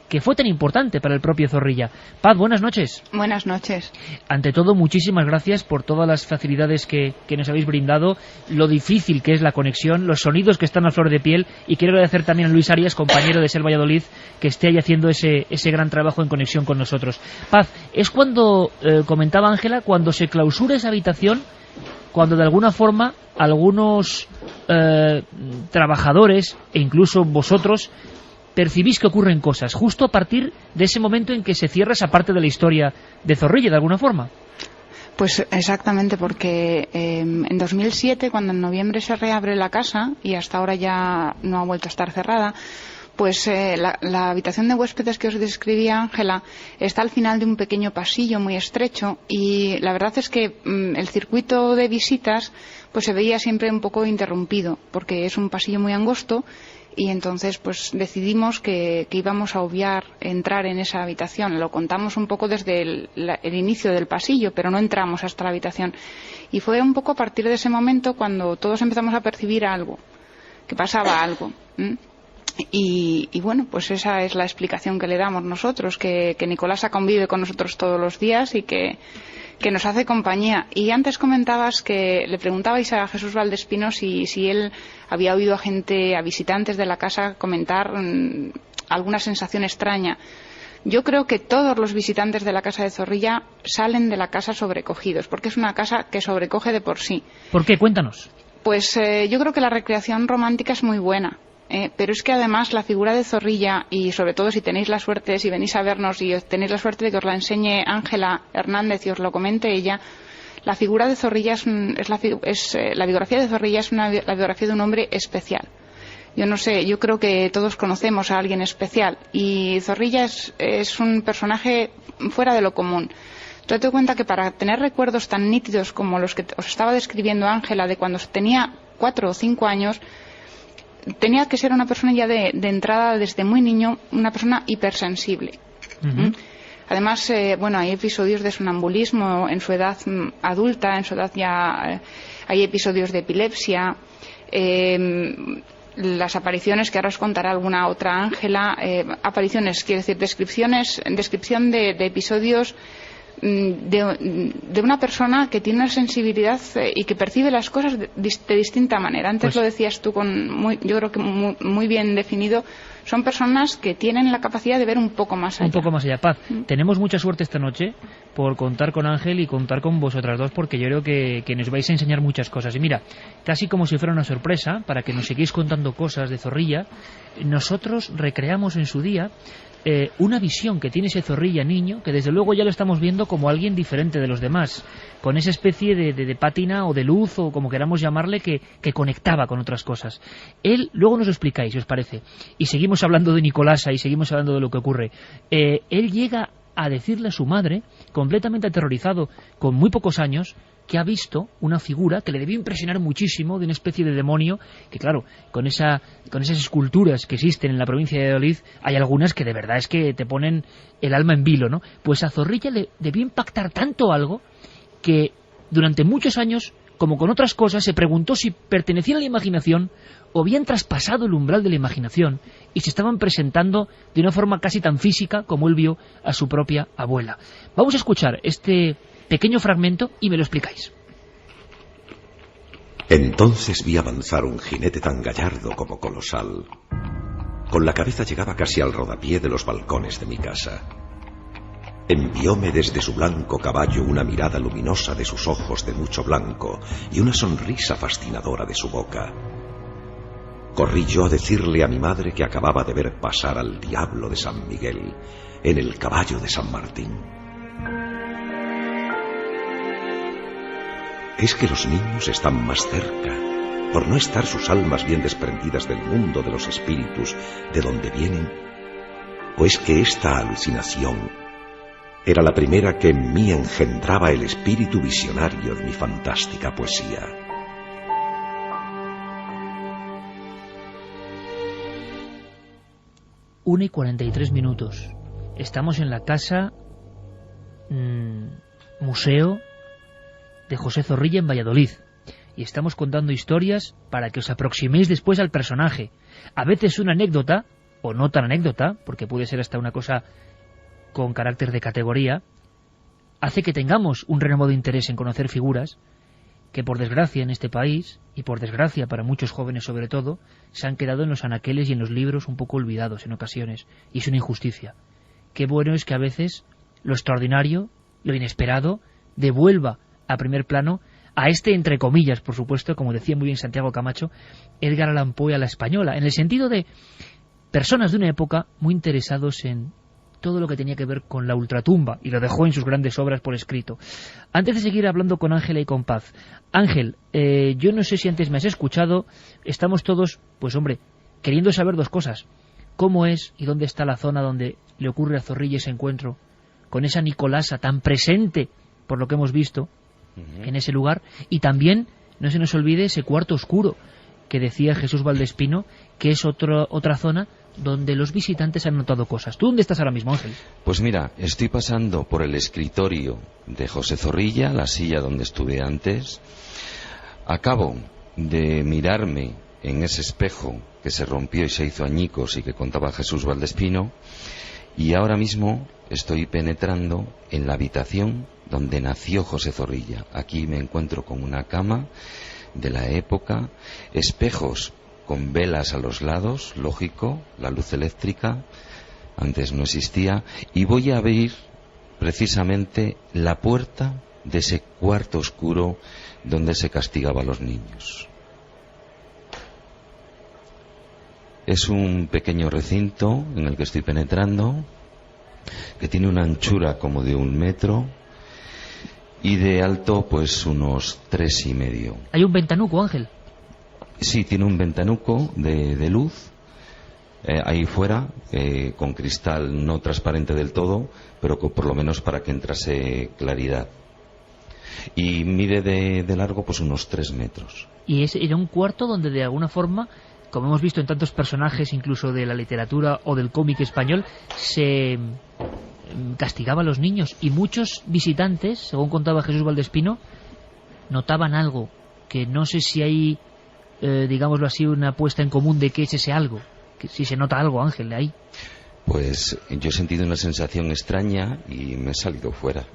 que fue tan importante para el propio Zorrilla. Paz, buenas noches. Buenas noches. Ante todo, muchísimas gracias por todas las facilidades que nos habéis brindado, lo difícil que es la conexión, los sonidos que están a flor de piel, y quiero agradecer también a Luis Arias, compañero de Ser Valladolid, que esté ahí haciendo ese gran trabajo en conexión con nosotros. Paz, es cuando, comentaba Ángela, cuando se clausura esa habitación, cuando de alguna forma algunos trabajadores, e incluso vosotros, percibís que ocurren cosas, justo a partir de ese momento en que se cierra esa parte de la historia de Zorrilla, de alguna forma. Pues exactamente, porque en 2007, cuando en noviembre se reabre la casa, y hasta ahora ya no ha vuelto a estar cerrada, pues la habitación de huéspedes que os describía Ángela está al final de un pequeño pasillo muy estrecho, y la verdad es que el circuito de visitas pues se veía siempre un poco interrumpido, porque es un pasillo muy angosto. Y entonces pues decidimos que íbamos a obviar entrar en esa habitación. Lo contamos un poco desde el inicio del pasillo, pero no entramos hasta la habitación. Y fue un poco a partir de ese momento cuando todos empezamos a percibir algo, que pasaba algo. Y bueno, pues esa es la explicación que le damos nosotros, que Nicolasa convive con nosotros todos los días y que nos hace compañía. Y antes comentabas que le preguntabais a Jesús Valdespino si él había oído a visitantes de la casa comentar alguna sensación extraña. Yo creo que todos los visitantes de la casa de Zorrilla salen de la casa sobrecogidos, porque es una casa que sobrecoge de por sí. ¿Por qué? Cuéntanos. Pues yo creo que la recreación romántica es muy buena. Pero es que además la figura de Zorrilla, y sobre todo si tenéis la suerte, si venís a vernos y tenéis la suerte de que os la enseñe Ángela Hernández y os lo comente ella, la figura de Zorrilla la biografía de Zorrilla es la biografía de un hombre especial. Yo no sé, yo creo que todos conocemos a alguien especial, y Zorrilla es un personaje fuera de lo común. Date cuenta que para tener recuerdos tan nítidos como los que os estaba describiendo Ángela, de cuando tenía 4 o 5 años, tenía que ser una persona ya de entrada, desde muy niño, una persona hipersensible. Uh-huh. Además, hay episodios de sonambulismo en su edad adulta, en su edad ya hay episodios de epilepsia. Las apariciones, que ahora os contará alguna otra Ángela, apariciones, quiero decir, descripción de episodios de una persona que tiene una sensibilidad y que percibe las cosas de distinta manera. Antes lo decías tú, yo creo que muy bien definido. Son personas que tienen la capacidad de ver un poco más allá. Un poco más allá. Paz, tenemos mucha suerte esta noche por contar con Ángel y contar con vosotras dos, porque yo creo que nos vais a enseñar muchas cosas. Y mira, casi como si fuera una sorpresa, para que nos sigáis contando cosas de Zorrilla, nosotros recreamos en su día una visión que tiene ese Zorrilla niño, que desde luego ya lo estamos viendo como alguien diferente de los demás, con esa especie de pátina o de luz, o como queramos llamarle, que conectaba con otras cosas. Él, luego nos lo explicáis, si os parece, y seguimos hablando de Nicolasa y seguimos hablando de lo que ocurre. Él llega a decirle a su madre, completamente aterrorizado, con muy pocos años, que ha visto una figura que le debió impresionar muchísimo, de una especie de demonio, que claro, con esas esculturas que existen en la provincia de Valladolid, hay algunas que de verdad es que te ponen el alma en vilo, ¿no? Pues a Zorrilla le debió impactar tanto algo que durante muchos años, como con otras cosas, se preguntó si pertenecían a la imaginación o habían traspasado el umbral de la imaginación y se estaban presentando de una forma casi tan física como él vio a su propia abuela. Vamos a escuchar este pequeño fragmento y me lo explicáis. Entonces vi avanzar un jinete tan gallardo como colosal. Con la cabeza llegaba casi al rodapié de los balcones de mi casa. Envióme desde su blanco caballo una mirada luminosa de sus ojos de mucho blanco y una sonrisa fascinadora de su boca. Corrí yo a decirle a mi madre que acababa de ver pasar al diablo de San Miguel en el caballo de San Martín. Es que los niños están más cerca, por no estar sus almas bien desprendidas del mundo de los espíritus de donde vienen, o es que esta alucinación era la primera que en mí engendraba el espíritu visionario de mi fantástica poesía. Una y 43 minutos. Estamos en la casa museo de José Zorrilla en Valladolid, y estamos contando historias para que os aproximéis después al personaje. A veces una anécdota, o no tan anécdota, porque puede ser hasta una cosa con carácter de categoría, hace que tengamos un renovado interés en conocer figuras que, por desgracia en este país, y por desgracia para muchos jóvenes sobre todo, se han quedado en los anaqueles y en los libros un poco olvidados en ocasiones, y es una injusticia. Qué bueno es que a veces lo extraordinario, lo inesperado, devuelva a primer plano a este, entre comillas, por supuesto, como decía muy bien Santiago Camacho, Edgar Allan Poe a la española, en el sentido de personas de una época muy interesados en todo lo que tenía que ver con la ultratumba, y lo dejó en sus grandes obras por escrito. Antes de seguir hablando con Ángela y con Paz, Ángel, yo no sé si antes me has escuchado, estamos todos, pues hombre, queriendo saber dos cosas: cómo es y dónde está la zona donde le ocurre a Zorrilla ese encuentro con esa Nicolasa tan presente, por lo que hemos visto, en ese lugar, y también no se nos olvide ese cuarto oscuro que decía Jesús Valdespino, que es otra zona donde los visitantes han notado cosas. ¿Tú dónde estás ahora mismo, Ángel? Pues mira, estoy pasando por el escritorio de José Zorrilla, la silla donde estuve antes. Acabo de mirarme en ese espejo que se rompió y se hizo añicos y que contaba Jesús Valdespino, y ahora mismo estoy penetrando en la habitación donde nació José Zorrilla. Aquí me encuentro con una cama de la época, espejos con velas a los lados, lógico, la luz eléctrica, antes no existía, y voy a abrir precisamente la puerta de ese cuarto oscuro donde se castigaba a los niños. Es un pequeño recinto en el que estoy penetrando, que tiene una anchura como de 1 metro y de alto pues unos 3,5. Hay un ventanuco, Ángel. Sí, tiene un ventanuco de luz ahí fuera, con cristal no transparente del todo, pero por lo menos para que entrase claridad. Y mide de largo pues unos 3 metros. Y era un cuarto donde de alguna forma, como hemos visto en tantos personajes incluso de la literatura o del cómic español, se castigaba a los niños, y muchos visitantes, según contaba Jesús Valdespino, notaban algo, que no sé si hay, digámoslo así, una puesta en común de qué es ese algo, que si se nota algo, Ángel, de ahí. Pues yo he sentido una sensación extraña y me he salido fuera.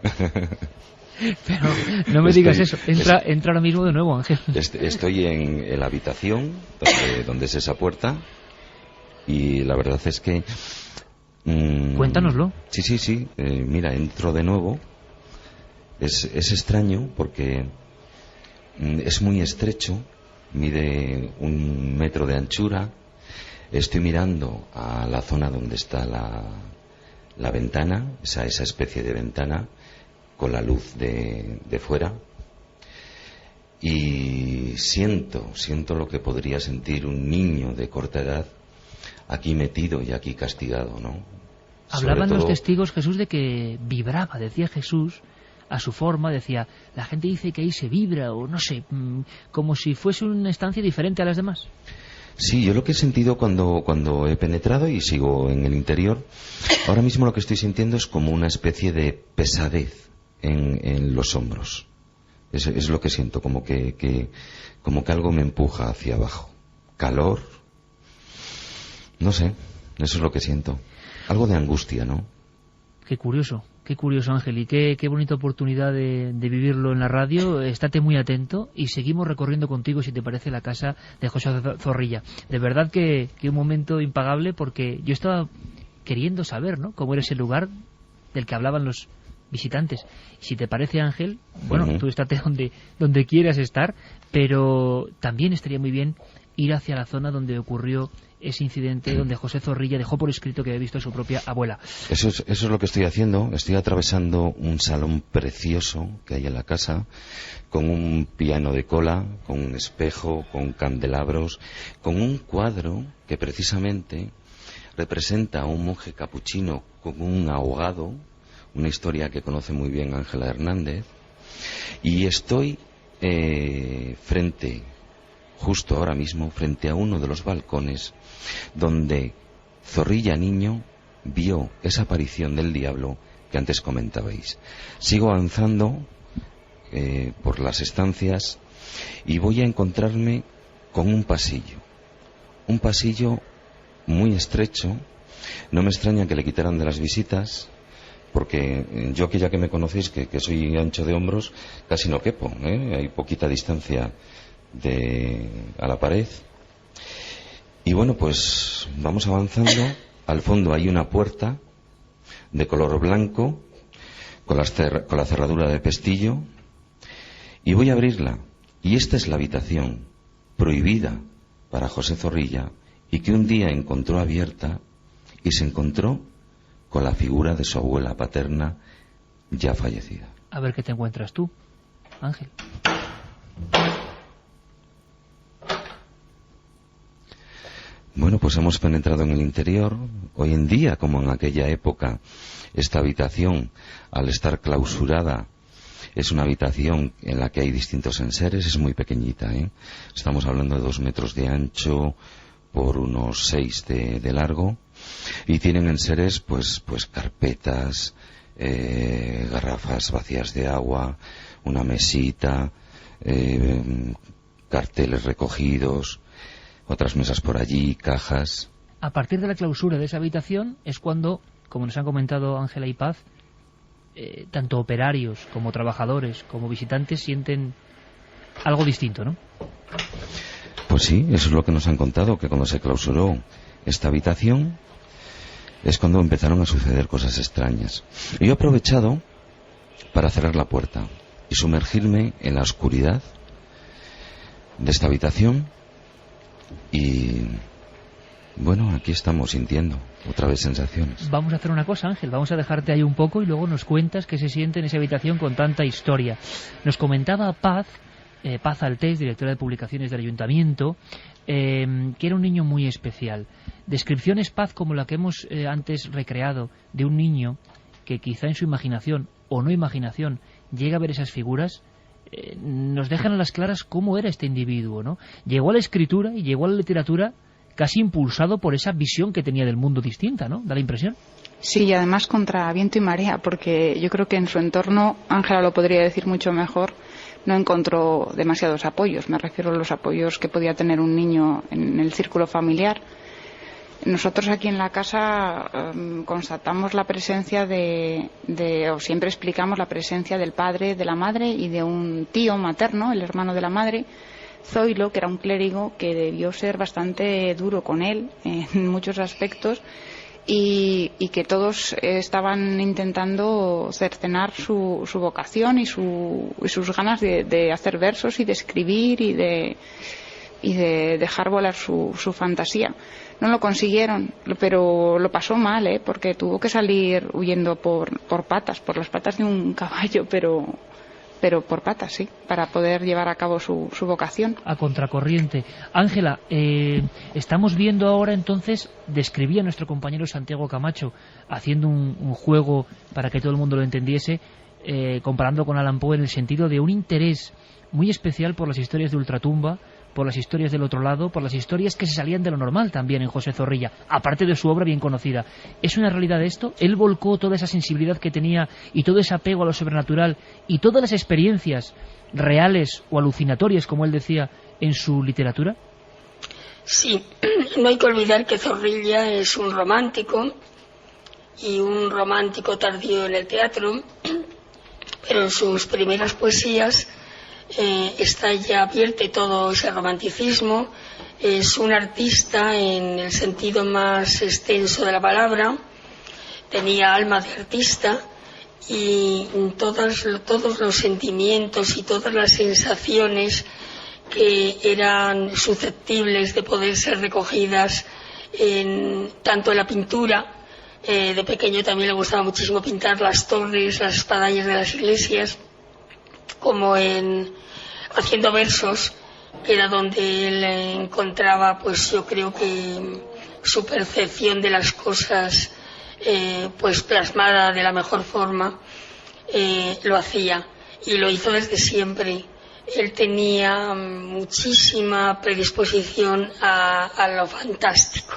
Pero no me digas eso. Entra ahora mismo de nuevo, Ángel. Estoy en la habitación donde es esa puerta, y la verdad es que... Cuéntanoslo. Sí. Mira, entro de nuevo. Es extraño porque es muy estrecho, mide 1 metro de anchura. Estoy mirando a la zona donde está la ventana, esa especie de ventana, con la luz de fuera, y siento lo que podría sentir un niño de corta edad aquí metido y aquí castigado, ¿no? Hablaban los testigos, Jesús, de que vibraba, decía Jesús, a su forma, decía, la gente dice que ahí se vibra, o no sé, como si fuese una estancia diferente a las demás. Sí, yo lo que he sentido cuando he penetrado y sigo en el interior, ahora mismo lo que estoy sintiendo es como una especie de pesadez en los hombros. Es lo que siento, como que algo me empuja hacia abajo. Calor, no sé, eso es lo que siento. Algo de angustia, ¿no? Qué curioso, Ángel, y qué bonita oportunidad de vivirlo en la radio. Estate muy atento y seguimos recorriendo contigo, si te parece, la casa de José Zorrilla. De verdad que un momento impagable, porque yo estaba queriendo saber, ¿no?, cómo era ese lugar del que hablaban los visitantes. Y si te parece, Ángel, bueno, tú estate donde quieras estar, pero también estaría muy bien ir hacia la zona donde ocurrió ese incidente, donde José Zorrilla dejó por escrito que había visto a su propia abuela. Eso es lo que estoy haciendo. Estoy atravesando un salón precioso que hay en la casa, con un piano de cola, con un espejo, con candelabros, con un cuadro que precisamente representa a un monje capuchino con un ahogado, una historia que conoce muy bien Ángela Hernández, y estoy justo ahora mismo, frente a uno de los balcones donde Zorrilla niño vio esa aparición del diablo que antes comentabais. Sigo avanzando por las estancias y voy a encontrarme con un pasillo muy estrecho. No me extraña que le quitaran de las visitas, porque yo, que ya que me conocéis, que soy ancho de hombros, casi no quepo, hay poquita distancia a la pared. Y bueno, pues vamos avanzando. Al fondo hay una puerta de color blanco con la cerradura de pestillo, y voy a abrirla, y esta es la habitación prohibida para José Zorrilla, y que un día encontró abierta y se encontró con la figura de su abuela paterna ya fallecida. A ver qué te encuentras tú, Ángel. Bueno, pues hemos penetrado en el interior. Hoy en día, como en aquella época, esta habitación, al estar clausurada, es una habitación en la que hay distintos enseres. Es muy pequeñita, Estamos hablando de 2 metros de ancho por unos 6 de largo, y tienen enseres pues carpetas, garrafas vacías de agua, una mesita, carteles recogidos, otras mesas por allí, cajas. A partir de la clausura de esa habitación es cuando, como nos han comentado Ángela y Paz, tanto operarios como trabajadores como visitantes sienten algo distinto, ¿no? Pues sí, eso es lo que nos han contado, que cuando se clausuró esta habitación, es cuando empezaron a suceder cosas extrañas. Yo he aprovechado para cerrar la puerta y sumergirme en la oscuridad de esta habitación y bueno, aquí estamos sintiendo otra vez sensaciones. Vamos a hacer una cosa, Ángel, vamos a dejarte ahí un poco y luego nos cuentas qué se siente en esa habitación con tanta historia. Nos comentaba Paz Altés, directora de publicaciones del Ayuntamiento, que era un niño muy especial. Descripciones, Paz, como la que hemos antes recreado, de un niño que quizá en su imaginación o no imaginación llega a ver esas figuras, nos dejan a las claras cómo era este individuo, ¿no? Llegó a la escritura y llegó a la literatura casi impulsado por esa visión que tenía del mundo distinta, ¿no? ¿Da la impresión? Sí, y además contra viento y marea, porque yo creo que en su entorno, Ángela lo podría decir mucho mejor, no encontró demasiados apoyos. Me refiero a los apoyos que podía tener un niño en el círculo familiar. Nosotros aquí en la casa constatamos la presencia o siempre explicamos la presencia del padre, de la madre y de un tío materno, el hermano de la madre, Zoilo, que era un clérigo que debió ser bastante duro con él en muchos aspectos y que todos estaban intentando cercenar su vocación y sus ganas de hacer versos y de escribir y de dejar volar su fantasía. No lo consiguieron, pero lo pasó mal, porque tuvo que salir huyendo por las patas de un caballo, pero por patas, sí, para poder llevar a cabo su vocación. A contracorriente. Ángela, estamos viendo ahora entonces, describía nuestro compañero Santiago Camacho, haciendo un juego para que todo el mundo lo entendiese, comparando con Allan Poe en el sentido de un interés muy especial por las historias de ultratumba, por las historias del otro lado, por las historias que se salían de lo normal también en José Zorrilla, aparte de su obra bien conocida. ¿Es una realidad esto? ¿Él volcó toda esa sensibilidad que tenía y todo ese apego a lo sobrenatural y todas las experiencias reales o alucinatorias, como él decía, en su literatura? Sí, no hay que olvidar que Zorrilla es un romántico y un romántico tardío en el teatro, pero en sus primeras poesías está ya vierte todo ese romanticismo. Es un artista en el sentido más extenso de la palabra, tenía alma de artista y todos los sentimientos y todas las sensaciones que eran susceptibles de poder ser recogidas tanto en la pintura. De pequeño también le gustaba muchísimo pintar las torres, las espadañas de las iglesias, como haciendo versos, que era donde él encontraba, pues yo creo que su percepción de las cosas pues plasmada de la mejor forma. Lo hacía y lo hizo desde siempre. Él tenía muchísima predisposición a lo fantástico.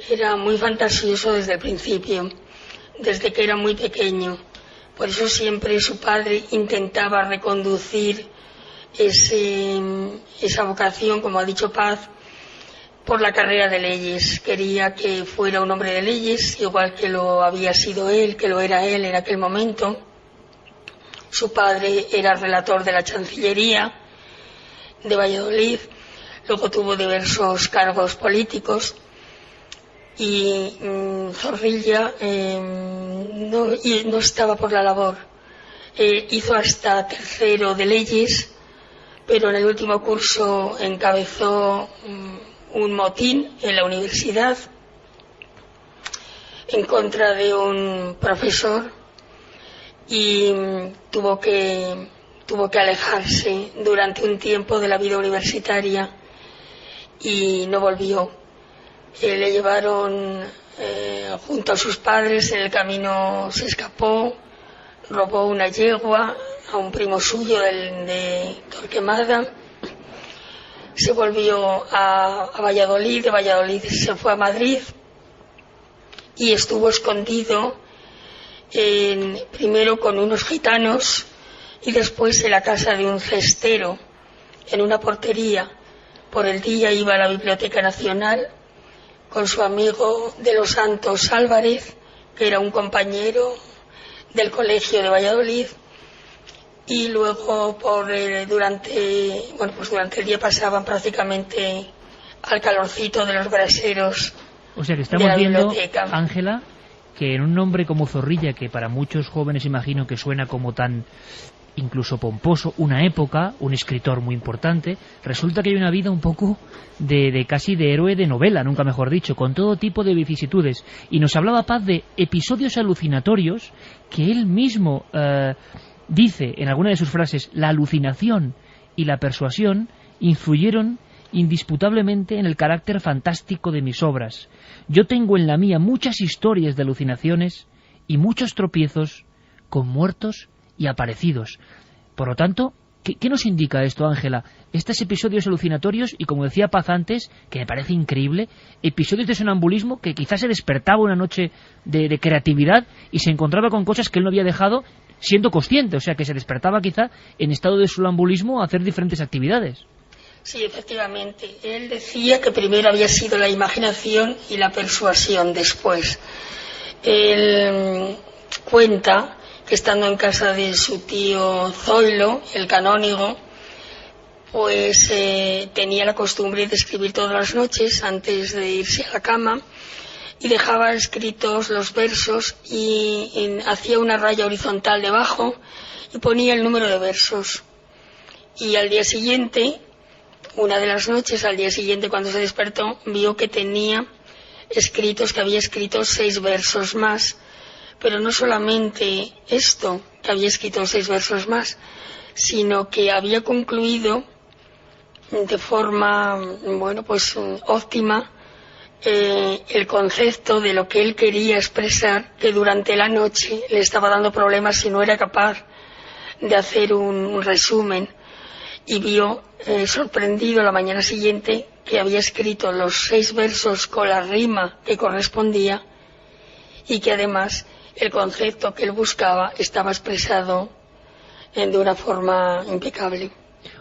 Era muy fantasioso desde el principio, desde que era muy pequeño. Por eso siempre su padre intentaba reconducir esa vocación, como ha dicho Paz, por la carrera de leyes. Quería que fuera un hombre de leyes, igual que lo había sido él, que lo era él en aquel momento. Su padre era relator de la Chancillería de Valladolid, luego tuvo diversos cargos políticos y Zorrilla no estaba por la labor. Hizo hasta tercero de leyes, pero en el último curso encabezó un motín en la universidad en contra de un profesor y tuvo que alejarse durante un tiempo de la vida universitaria y no volvió. Le llevaron junto a sus padres, en el camino se escapó, robó una yegua a un primo suyo de Torquemada, se volvió a Valladolid, de Valladolid se fue a Madrid y estuvo escondido primero con unos gitanos y después en la casa de un cestero, en una portería. Por el día iba a la Biblioteca Nacional con su amigo de los Santos Álvarez, que era un compañero del colegio de Valladolid, y luego durante el día pasaban prácticamente al calorcito de los braseros O sea que estamos viendo, Ángela, que en un nombre como Zorrilla, que para muchos jóvenes imagino que suena como tan incluso pomposo, una época, un escritor muy importante, resulta que hay una vida un poco de casi de héroe de novela, nunca mejor dicho, con todo tipo de vicisitudes. Y nos hablaba Paz de episodios alucinatorios que él mismo dice en alguna de sus frases: la alucinación y la persuasión influyeron indisputablemente en el carácter fantástico de mis obras. Yo tengo en la mía muchas historias de alucinaciones y muchos tropiezos con muertos y aparecidos. Por lo tanto, ¿qué nos indica esto, Ángela? Estos episodios alucinatorios, y como decía Paz antes, que me parece increíble, episodios de sonambulismo que quizás se despertaba una noche de creatividad y se encontraba con cosas que él no había dejado siendo consciente, o sea, que se despertaba quizá en estado de sonambulismo a hacer diferentes actividades. Sí, efectivamente. Él decía que primero había sido la imaginación y la persuasión después. Él cuenta que estando en casa de su tío Zoilo, el canónigo, pues tenía la costumbre de escribir todas las noches antes de irse a la cama, y dejaba escritos los versos y hacía una raya horizontal debajo y ponía el número de versos. Y al día siguiente, una de las noches, al día siguiente cuando se despertó, vio que tenía escritos, que había escrito 6 versos más. Pero no solamente esto, que había escrito 6 versos más, sino que había concluido de forma, bueno, pues óptima, el concepto de lo que él quería expresar, que durante la noche le estaba dando problemas si no era capaz de hacer un resumen, y vio sorprendido la mañana siguiente que había escrito los 6 versos con la rima que correspondía, y que además el concepto que él buscaba estaba expresado de una forma impecable.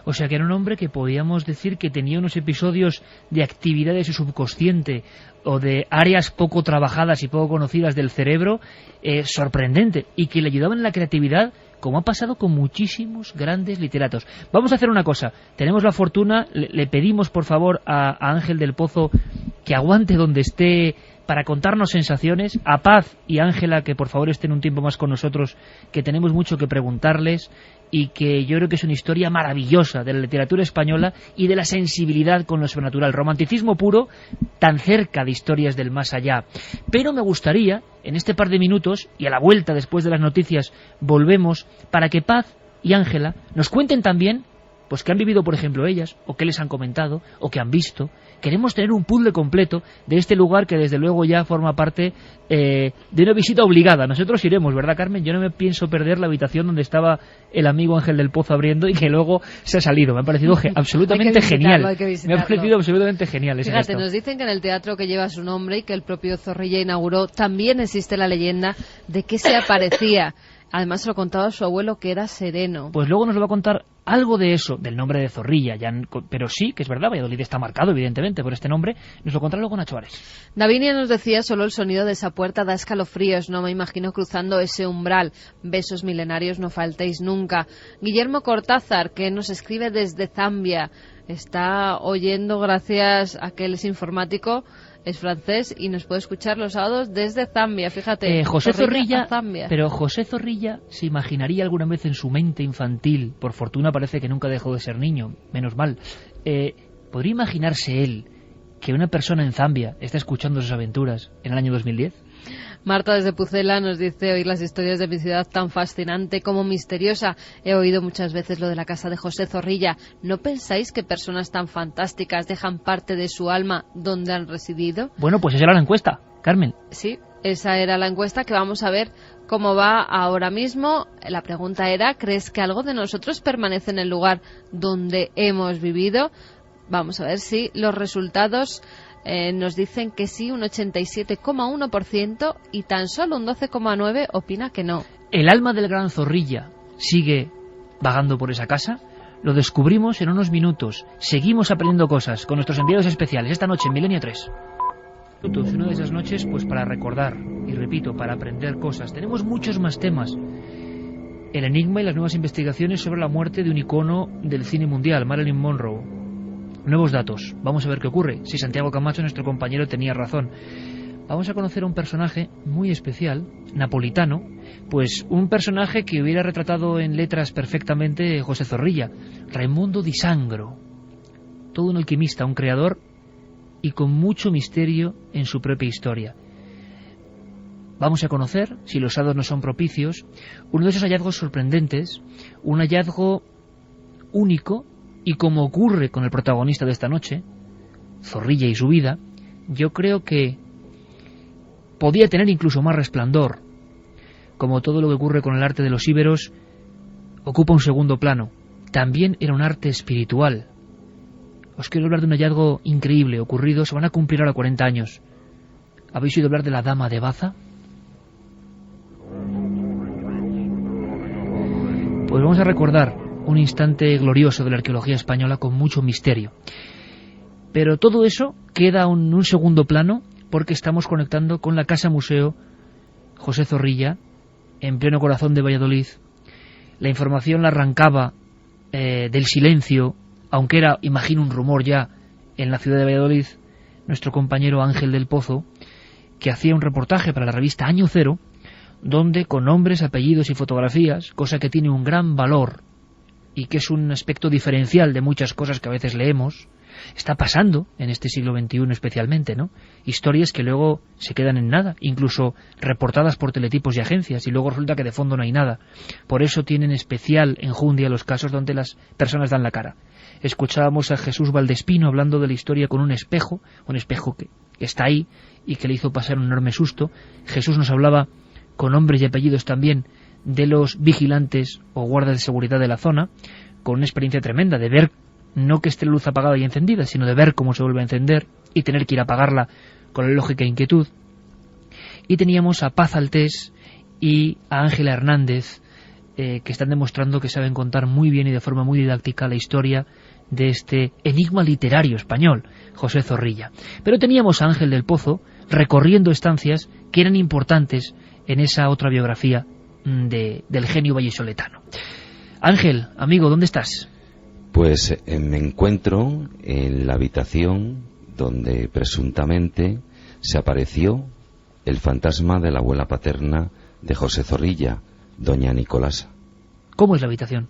O sea que era un hombre que podíamos decir que tenía unos episodios de actividad de su subconsciente o de áreas poco trabajadas y poco conocidas del cerebro sorprendente, y que le ayudaban en la creatividad, como ha pasado con muchísimos grandes literatos. Vamos a hacer una cosa, tenemos la fortuna, le pedimos por favor a Ángel del Pozo que aguante donde esté para contarnos sensaciones, a Paz y Ángela que por favor estén un tiempo más con nosotros, que tenemos mucho que preguntarles, y que yo creo que es una historia maravillosa de la literatura española y de la sensibilidad con lo sobrenatural, romanticismo puro, tan cerca de historias del más allá. Pero me gustaría, en este par de minutos, y a la vuelta después de las noticias, volvemos para que Paz y Ángela nos cuenten también pues qué han vivido, por ejemplo, ellas, o qué les han comentado, o qué han visto. Queremos tener un puzzle completo de este lugar que desde luego ya forma parte de una visita obligada. Nosotros iremos, ¿verdad, Carmen? Yo no me pienso perder la habitación donde estaba el amigo Ángel del Pozo abriendo y que luego se ha salido. Me ha parecido absolutamente genial. Me ha parecido absolutamente genial ese Fíjate, gesto. nos dicen que en el teatro que lleva su nombre y que el propio Zorrilla inauguró, también existe la leyenda de que se aparecía. Además se lo contaba su abuelo, que era sereno. Pues luego nos lo va a contar algo de eso, del nombre de Zorrilla, pero sí, que es verdad, Valladolid está marcado evidentemente por este nombre, nos lo contará luego Nacho Ares. Davinia nos decía: solo el sonido de esa puerta da escalofríos, no me imagino cruzando ese umbral. Besos milenarios, no faltéis nunca. Guillermo Cortázar, que nos escribe desde Zambia, está oyendo gracias a que él es informático, es francés y nos puede escuchar los sábados desde Zambia, fíjate. José Zorrilla, Zambia. Pero José Zorrilla se imaginaría alguna vez en su mente infantil, por fortuna parece que nunca dejó de ser niño, menos mal, ¿podría imaginarse él que una persona en Zambia está escuchando sus aventuras en el año 2010? Marta desde Pucela nos dice: oír las historias de mi ciudad tan fascinante como misteriosa. He oído muchas veces lo de la casa de José Zorrilla. ¿No pensáis que personas tan fantásticas dejan parte de su alma donde han residido? Bueno, pues esa era la encuesta, Carmen. Sí, esa era la encuesta que vamos a ver cómo va ahora mismo. La pregunta era: ¿crees que algo de nosotros permanece en el lugar donde hemos vivido? Vamos a ver si los resultados nos dicen que sí, un 87,1%, y tan solo un 12,9% opina que no. El alma del gran Zorrilla sigue vagando por esa casa. Lo descubrimos en unos minutos. Seguimos aprendiendo cosas con nuestros enviados especiales esta noche en Milenio 3. Una de esas noches pues para recordar, y repito, para aprender cosas. Tenemos muchos más temas. El enigma y las nuevas investigaciones sobre la muerte de un icono del cine mundial, Marilyn Monroe. nuevos datos. Vamos a ver qué ocurre. Si Santiago Camacho, nuestro compañero, tenía razón. Vamos a conocer a un personaje muy especial, napolitano, pues un personaje que hubiera retratado en letras perfectamente José Zorrilla, Raimundo di Sangro. Todo un alquimista, un creador y con mucho misterio en su propia historia. Vamos a conocer, si los hados no son propicios, uno de esos hallazgos sorprendentes, un hallazgo único, y como ocurre con el protagonista de esta noche, Zorrilla y su vida, yo creo que podía tener incluso más resplandor. Como todo lo que ocurre con el arte de los íberos, ocupa un segundo plano. También era un arte espiritual. Os quiero hablar de un hallazgo increíble ocurrido, se van a cumplir ahora 40 años. ¿Habéis oído hablar de la Dama de Baza? Pues vamos a recordar un instante glorioso de la arqueología española con mucho misterio. Pero todo eso queda en un segundo plano porque estamos conectando con la Casa Museo José Zorrilla, en pleno corazón de Valladolid. La información la arrancaba del silencio, aunque era, imagino, un rumor ya en la ciudad de Valladolid, nuestro compañero Ángel del Pozo, que hacía un reportaje para la revista Año Cero, donde con nombres, apellidos y fotografías, cosa que tiene un gran valor y que es un aspecto diferencial de muchas cosas que a veces leemos, está pasando en este siglo XXI especialmente, ¿no? Historias que luego se quedan en nada, incluso reportadas por teletipos y agencias, y luego resulta que de fondo no hay nada. Por eso tienen especial enjundia los casos donde las personas dan la cara. Escuchábamos a Jesús Valdespino hablando de la historia con un espejo que está ahí y que le hizo pasar un enorme susto. Jesús nos hablaba con nombres y apellidos también de los vigilantes o guardas de seguridad de la zona, con una experiencia tremenda de ver, no que esté la luz apagada y encendida, sino de ver cómo se vuelve a encender y tener que ir a apagarla con la lógica e inquietud. Y teníamos a Paz Altés y a Ángela Hernández, que están demostrando que saben contar muy bien y de forma muy didáctica la historia de este enigma literario español, José Zorrilla. Pero teníamos a Ángel del Pozo recorriendo estancias que eran importantes en esa otra biografía del genio vallisoletano. Ángel, amigo, ¿dónde estás? Pues me encuentro en la habitación donde presuntamente se apareció el fantasma de la abuela paterna de José Zorrilla, doña Nicolasa. ¿Cómo es la habitación?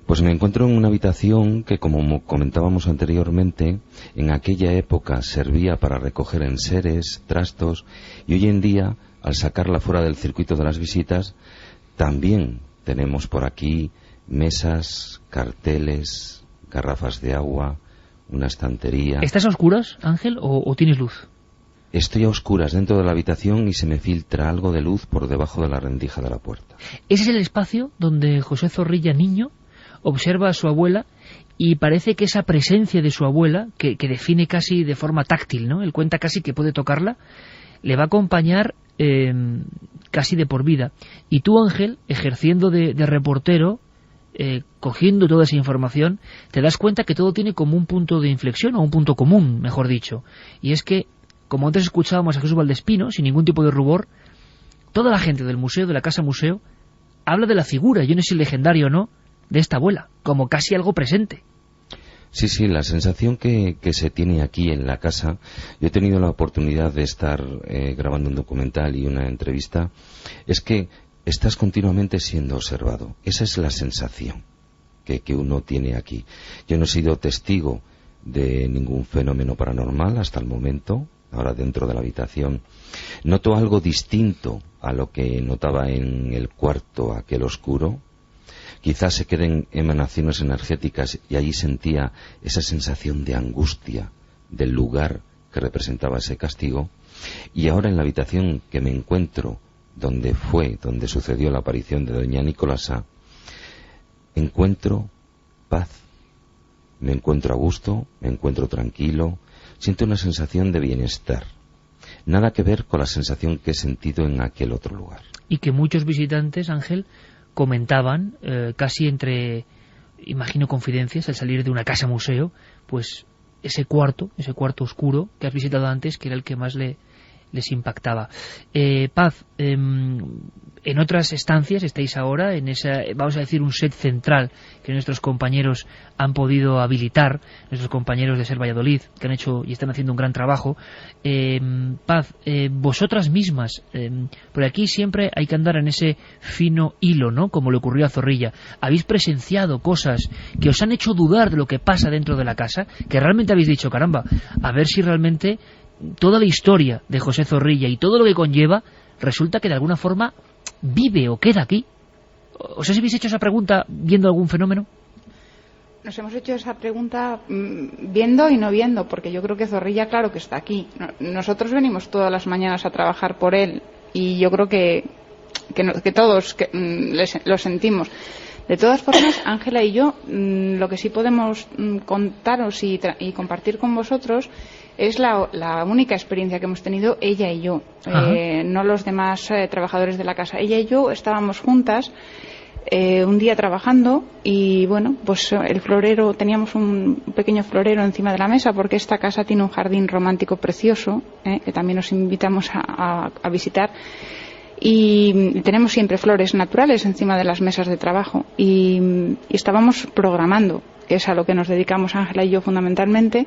Pues me encuentro en una habitación que, como comentábamos anteriormente, en aquella época servía para recoger enseres, trastos, y hoy en día, al sacarla fuera del circuito de las visitas, también tenemos por aquí mesas, carteles, garrafas de agua, una estantería. ¿Estás a oscuras, Ángel, o tienes luz? Estoy a oscuras dentro de la habitación y se me filtra algo de luz por debajo de la rendija de la puerta. Ese es el espacio donde José Zorrilla, niño, observa a su abuela y parece que esa presencia de su abuela, que define casi de forma táctil, ¿no? Él cuenta casi que puede tocarla, le va a acompañar casi de por vida. Y tú, Ángel, ejerciendo de reportero, cogiendo toda esa información, te das cuenta que todo tiene como un punto de inflexión, o un punto común, mejor dicho. Y es que, como antes escuchábamos a Jesús Valdespino, sin ningún tipo de rubor, toda la gente del museo, de la Casa Museo, habla de la figura, yo no sé si legendario o no, de esta abuela, como casi algo presente. Sí, la sensación que se tiene aquí en la casa, yo he tenido la oportunidad de estar grabando un documental y una entrevista, es que estás continuamente siendo observado. Esa es la sensación que uno tiene aquí. Yo no he sido testigo de ningún fenómeno paranormal hasta el momento. Ahora dentro de la habitación noto algo distinto a lo que notaba en el cuarto aquel oscuro. Quizás se queden emanaciones energéticas y allí sentía esa sensación de angustia del lugar que representaba ese castigo. Y ahora en la habitación que me encuentro, donde sucedió la aparición de doña Nicolasa, encuentro paz, me encuentro a gusto, me encuentro tranquilo, siento una sensación de bienestar. Nada que ver con la sensación que he sentido en aquel otro lugar. Y que muchos visitantes, Ángel, comentaban, casi entre, imagino, confidencias, al salir de una casa museo, pues ese cuarto oscuro que has visitado antes, que era el que más les impactaba. Paz, en otras estancias estáis ahora, en esa, vamos a decir, un set central que nuestros compañeros han podido habilitar, nuestros compañeros de Ser Valladolid, que han hecho y están haciendo un gran trabajo. Paz, vosotras mismas, por aquí siempre hay que andar en ese fino hilo, ¿no?, como le ocurrió a Zorrilla. ¿Habéis presenciado cosas que os han hecho dudar de lo que pasa dentro de la casa? Que realmente habéis dicho, caramba, a ver si realmente toda la historia de José Zorrilla y todo lo que conlleva resulta que de alguna forma vive o queda aquí. ¿Os habéis hecho esa pregunta viendo algún fenómeno? Nos hemos hecho esa pregunta viendo y no viendo, porque yo creo que Zorrilla, claro que está aquí. Nosotros venimos todas las mañanas a trabajar por él y yo creo que todos lo sentimos. De todas formas, Ángela y yo, lo que sí podemos contaros y compartir con vosotros es la única experiencia que hemos tenido ella y yo, no los demás trabajadores de la casa. Ella y yo estábamos juntas un día trabajando y bueno, pues el florero, teníamos un pequeño florero encima de la mesa porque esta casa tiene un jardín romántico precioso, que también os invitamos a visitar. Y tenemos siempre flores naturales encima de las mesas de trabajo y estábamos programando, que es a lo que nos dedicamos Ángela y yo fundamentalmente,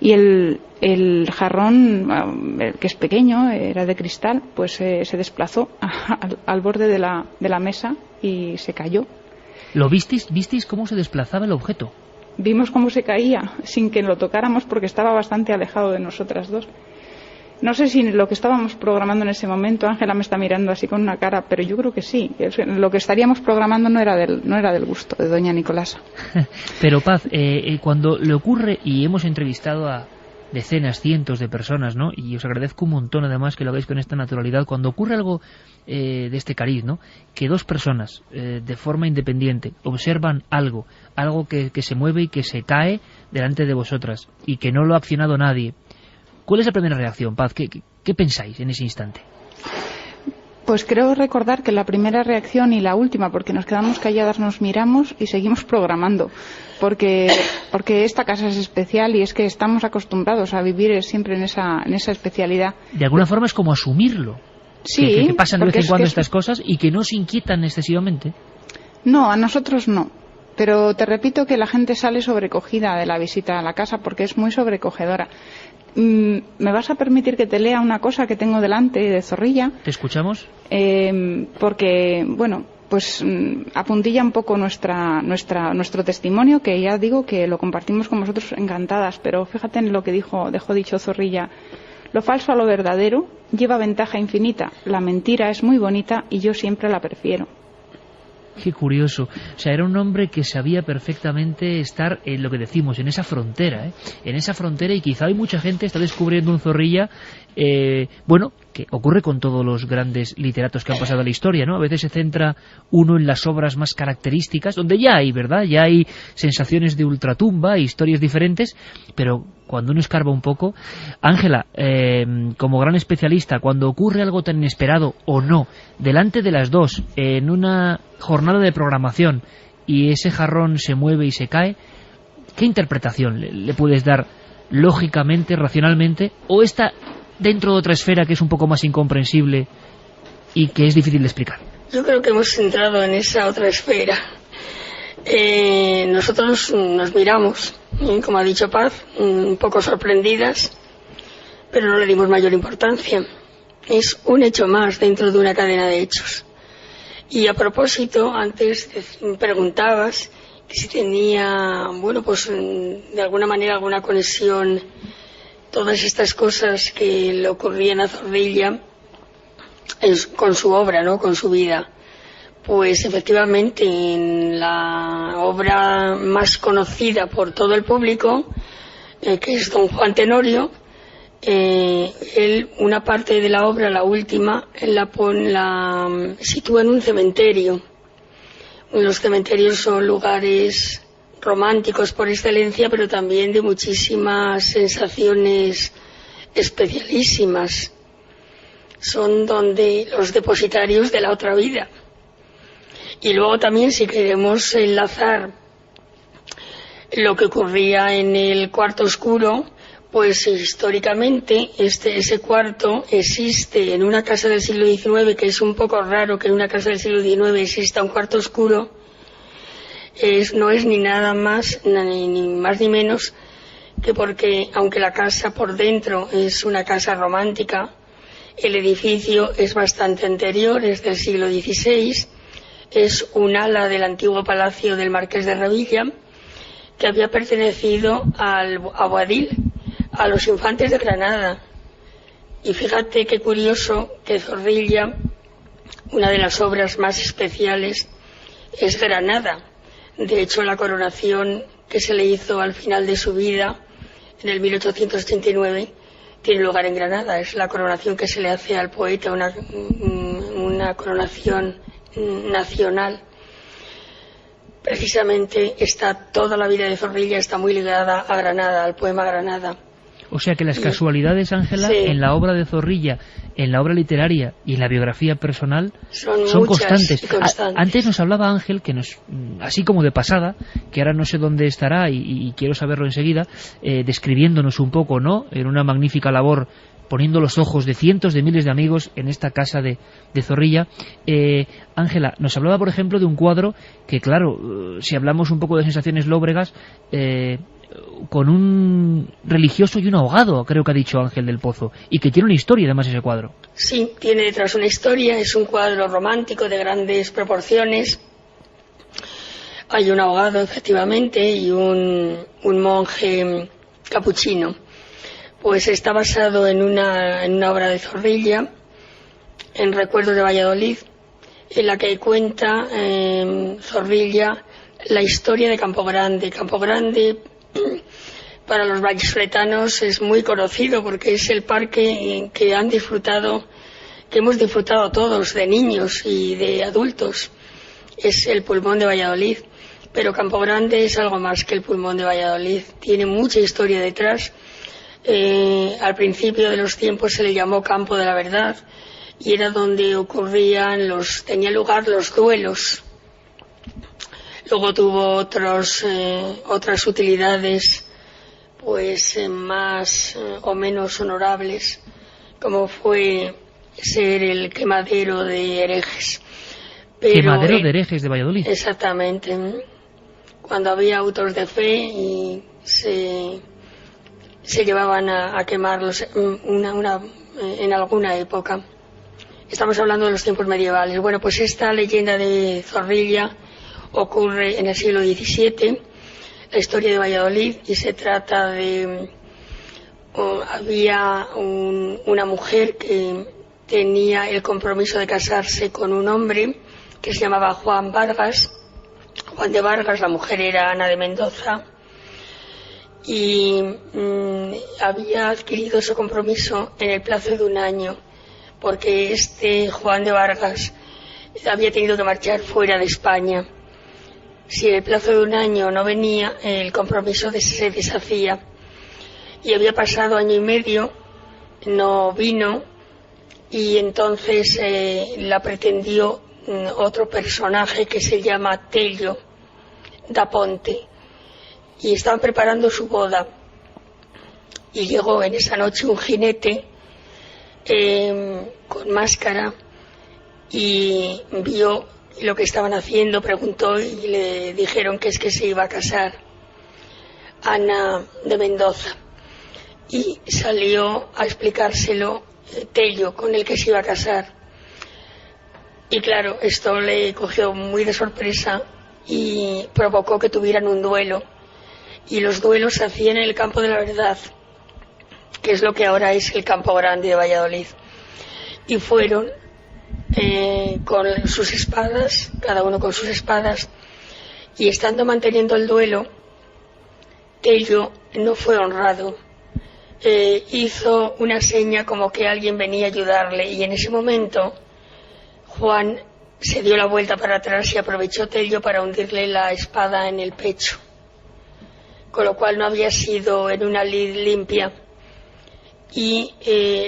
y el jarrón, que es pequeño, era de cristal, pues se desplazó al borde de la mesa y se cayó. ¿Lo visteis cómo se desplazaba el objeto? Vimos cómo se caía sin que lo tocáramos porque estaba bastante alejado de nosotras dos. No sé si lo que estábamos programando en ese momento, Ángela me está mirando así con una cara, pero yo creo que sí. Lo que estaríamos programando no era del gusto de doña Nicolasa. Pero Paz, cuando le ocurre, y hemos entrevistado a decenas, cientos de personas, ¿no?, y os agradezco un montón además que lo hagáis con esta naturalidad, cuando ocurre algo de este cariz, ¿no?, que dos personas de forma independiente observan algo que se mueve y que se cae delante de vosotras y que no lo ha accionado nadie, ¿cuál es la primera reacción, Paz? ¿Qué pensáis en ese instante? Pues creo recordar que la primera reacción y la última, porque nos quedamos calladas, nos miramos y seguimos programando, porque esta casa es especial y es que estamos acostumbrados a vivir siempre en esa especialidad. De alguna forma es como asumirlo, sí, que pasan de vez en cuando estas cosas y que no se inquietan excesivamente. No, a nosotros no. Pero te repito que la gente sale sobrecogida de la visita a la casa porque es muy sobrecogedora. ¿Me vas a permitir que te lea una cosa que tengo delante de Zorrilla? ¿Te escuchamos? Porque, bueno, pues apuntilla un poco nuestro testimonio, que ya digo que lo compartimos con vosotros encantadas, pero fíjate en lo que dejó dicho Zorrilla. Lo falso a lo verdadero lleva ventaja infinita. La mentira es muy bonita y yo siempre la prefiero. Qué curioso. O sea, era un hombre que sabía perfectamente estar en lo que decimos, en esa frontera, en esa frontera, y quizá hay mucha gente está descubriendo un Zorrilla, bueno, que ocurre con todos los grandes literatos que han pasado a la historia, ¿no? A veces se centra uno en las obras más características, donde ya hay, ¿verdad? Ya hay sensaciones de ultratumba, historias diferentes, pero cuando uno escarba un poco... Ángela, como gran especialista, cuando ocurre algo tan inesperado o no, delante de las dos, en una jornada de programación, y ese jarrón se mueve y se cae, ¿qué interpretación le puedes dar lógicamente, racionalmente, o está dentro de otra esfera que es un poco más incomprensible y que es difícil de explicar? Yo creo que hemos entrado en esa otra esfera. Nosotros nos miramos, como ha dicho Paz, un poco sorprendidas, pero no le dimos mayor importancia. Es un hecho más dentro de una cadena de hechos. Y a propósito, antes preguntabas si tenía, bueno, pues de alguna manera alguna conexión todas estas cosas que le ocurrían a Zorrilla con su obra, ¿no?, con su vida. Pues efectivamente, en la obra más conocida por todo el público, que es Don Juan Tenorio, él, una parte de la obra, la última, él la sitúa en un cementerio. Los cementerios son lugares románticos por excelencia, pero también de muchísimas sensaciones especialísimas. Son donde los depositarios de la otra vida. Y luego también, si queremos enlazar lo que ocurría en el cuarto oscuro, Pues históricamente ese cuarto existe en una casa del siglo XIX, que es un poco raro que en una casa del siglo XIX exista un cuarto oscuro. No es ni nada más, ni más ni menos que porque, aunque la casa por dentro es una casa romántica, el edificio es bastante anterior, es del siglo XVI, es un ala del antiguo palacio del Marqués de Revilla, que había pertenecido a Boadil, a los infantes de Granada. Y fíjate qué curioso que Zorrilla, una de las obras más especiales, es Granada. De hecho, la coronación que se le hizo al final de su vida, en el 1889, tiene lugar en Granada. Es la coronación que se le hace al poeta, una coronación nacional. Precisamente toda la vida de Zorrilla está muy ligada a Granada, al poema Granada. O sea que las casualidades, Ángela, sí, en la obra de Zorrilla, en la obra literaria y en la biografía personal son constantes. Antes nos hablaba Ángel, que así como de pasada, que ahora no sé dónde estará y quiero saberlo enseguida, describiéndonos un poco, ¿no?, en una magnífica labor, poniendo los ojos de cientos de miles de amigos en esta casa de Zorrilla. Ángela, nos hablaba, por ejemplo, de un cuadro que, claro, si hablamos un poco de sensaciones lóbregas, con un religioso y un ahogado, creo que ha dicho Ángel del Pozo, y que tiene una historia además ese cuadro. Sí, tiene detrás una historia, es un cuadro romántico de grandes proporciones. Hay un ahogado, efectivamente, y un monje capuchino. Pues está basado en una obra de Zorrilla, en Recuerdos de Valladolid, en la que cuenta Zorrilla la historia de Campo Grande. Campo Grande, para los vallisoletanos, es muy conocido porque es el parque que hemos disfrutado todos, de niños y de adultos. Es el pulmón de Valladolid, pero Campo Grande es algo más que el pulmón de Valladolid. Tiene mucha historia detrás. Al principio de los tiempos se le llamó Campo de la Verdad y era donde tenían lugar los duelos. Luego tuvo otras utilidades, pues más o menos honorables, como fue ser el quemadero de herejes. Quemadero de herejes de Valladolid. Exactamente. Cuando había autos de fe y se llevaban a quemarlos en alguna época. Estamos hablando de los tiempos medievales. Bueno, pues esta leyenda de Zorrilla ocurre en el siglo XVII, la historia de Valladolid, y se trata de... había una mujer que tenía el compromiso de casarse con un hombre que se llamaba Juan de Vargas, la mujer era Ana de Mendoza, y había adquirido ese compromiso en el plazo de un año, porque Juan de Vargas había tenido que marchar fuera de España. Si en el plazo de un año no venía, el compromiso se deshacía. Y había pasado año y medio, no vino, y entonces la pretendió otro personaje que se llama Tello da Ponte, y estaban preparando su boda, y llegó en esa noche un jinete con máscara y vio lo que estaban haciendo, preguntó y le dijeron que es que se iba a casar Ana de Mendoza, y salió a explicárselo Tello, con el que se iba a casar. Y claro, esto le cogió muy de sorpresa y provocó que tuvieran un duelo, y los duelos se hacían en el Campo de la Verdad, que es lo que ahora es el Campo Grande de Valladolid, y fueron con sus espadas, cada uno con sus espadas, y estando manteniendo el duelo, Tello no fue honrado. Hizo una seña como que alguien venía a ayudarle, y en ese momento Juan se dio la vuelta para atrás y aprovechó Tello para hundirle la espada en el pecho, con lo cual no había sido en una lid limpia, y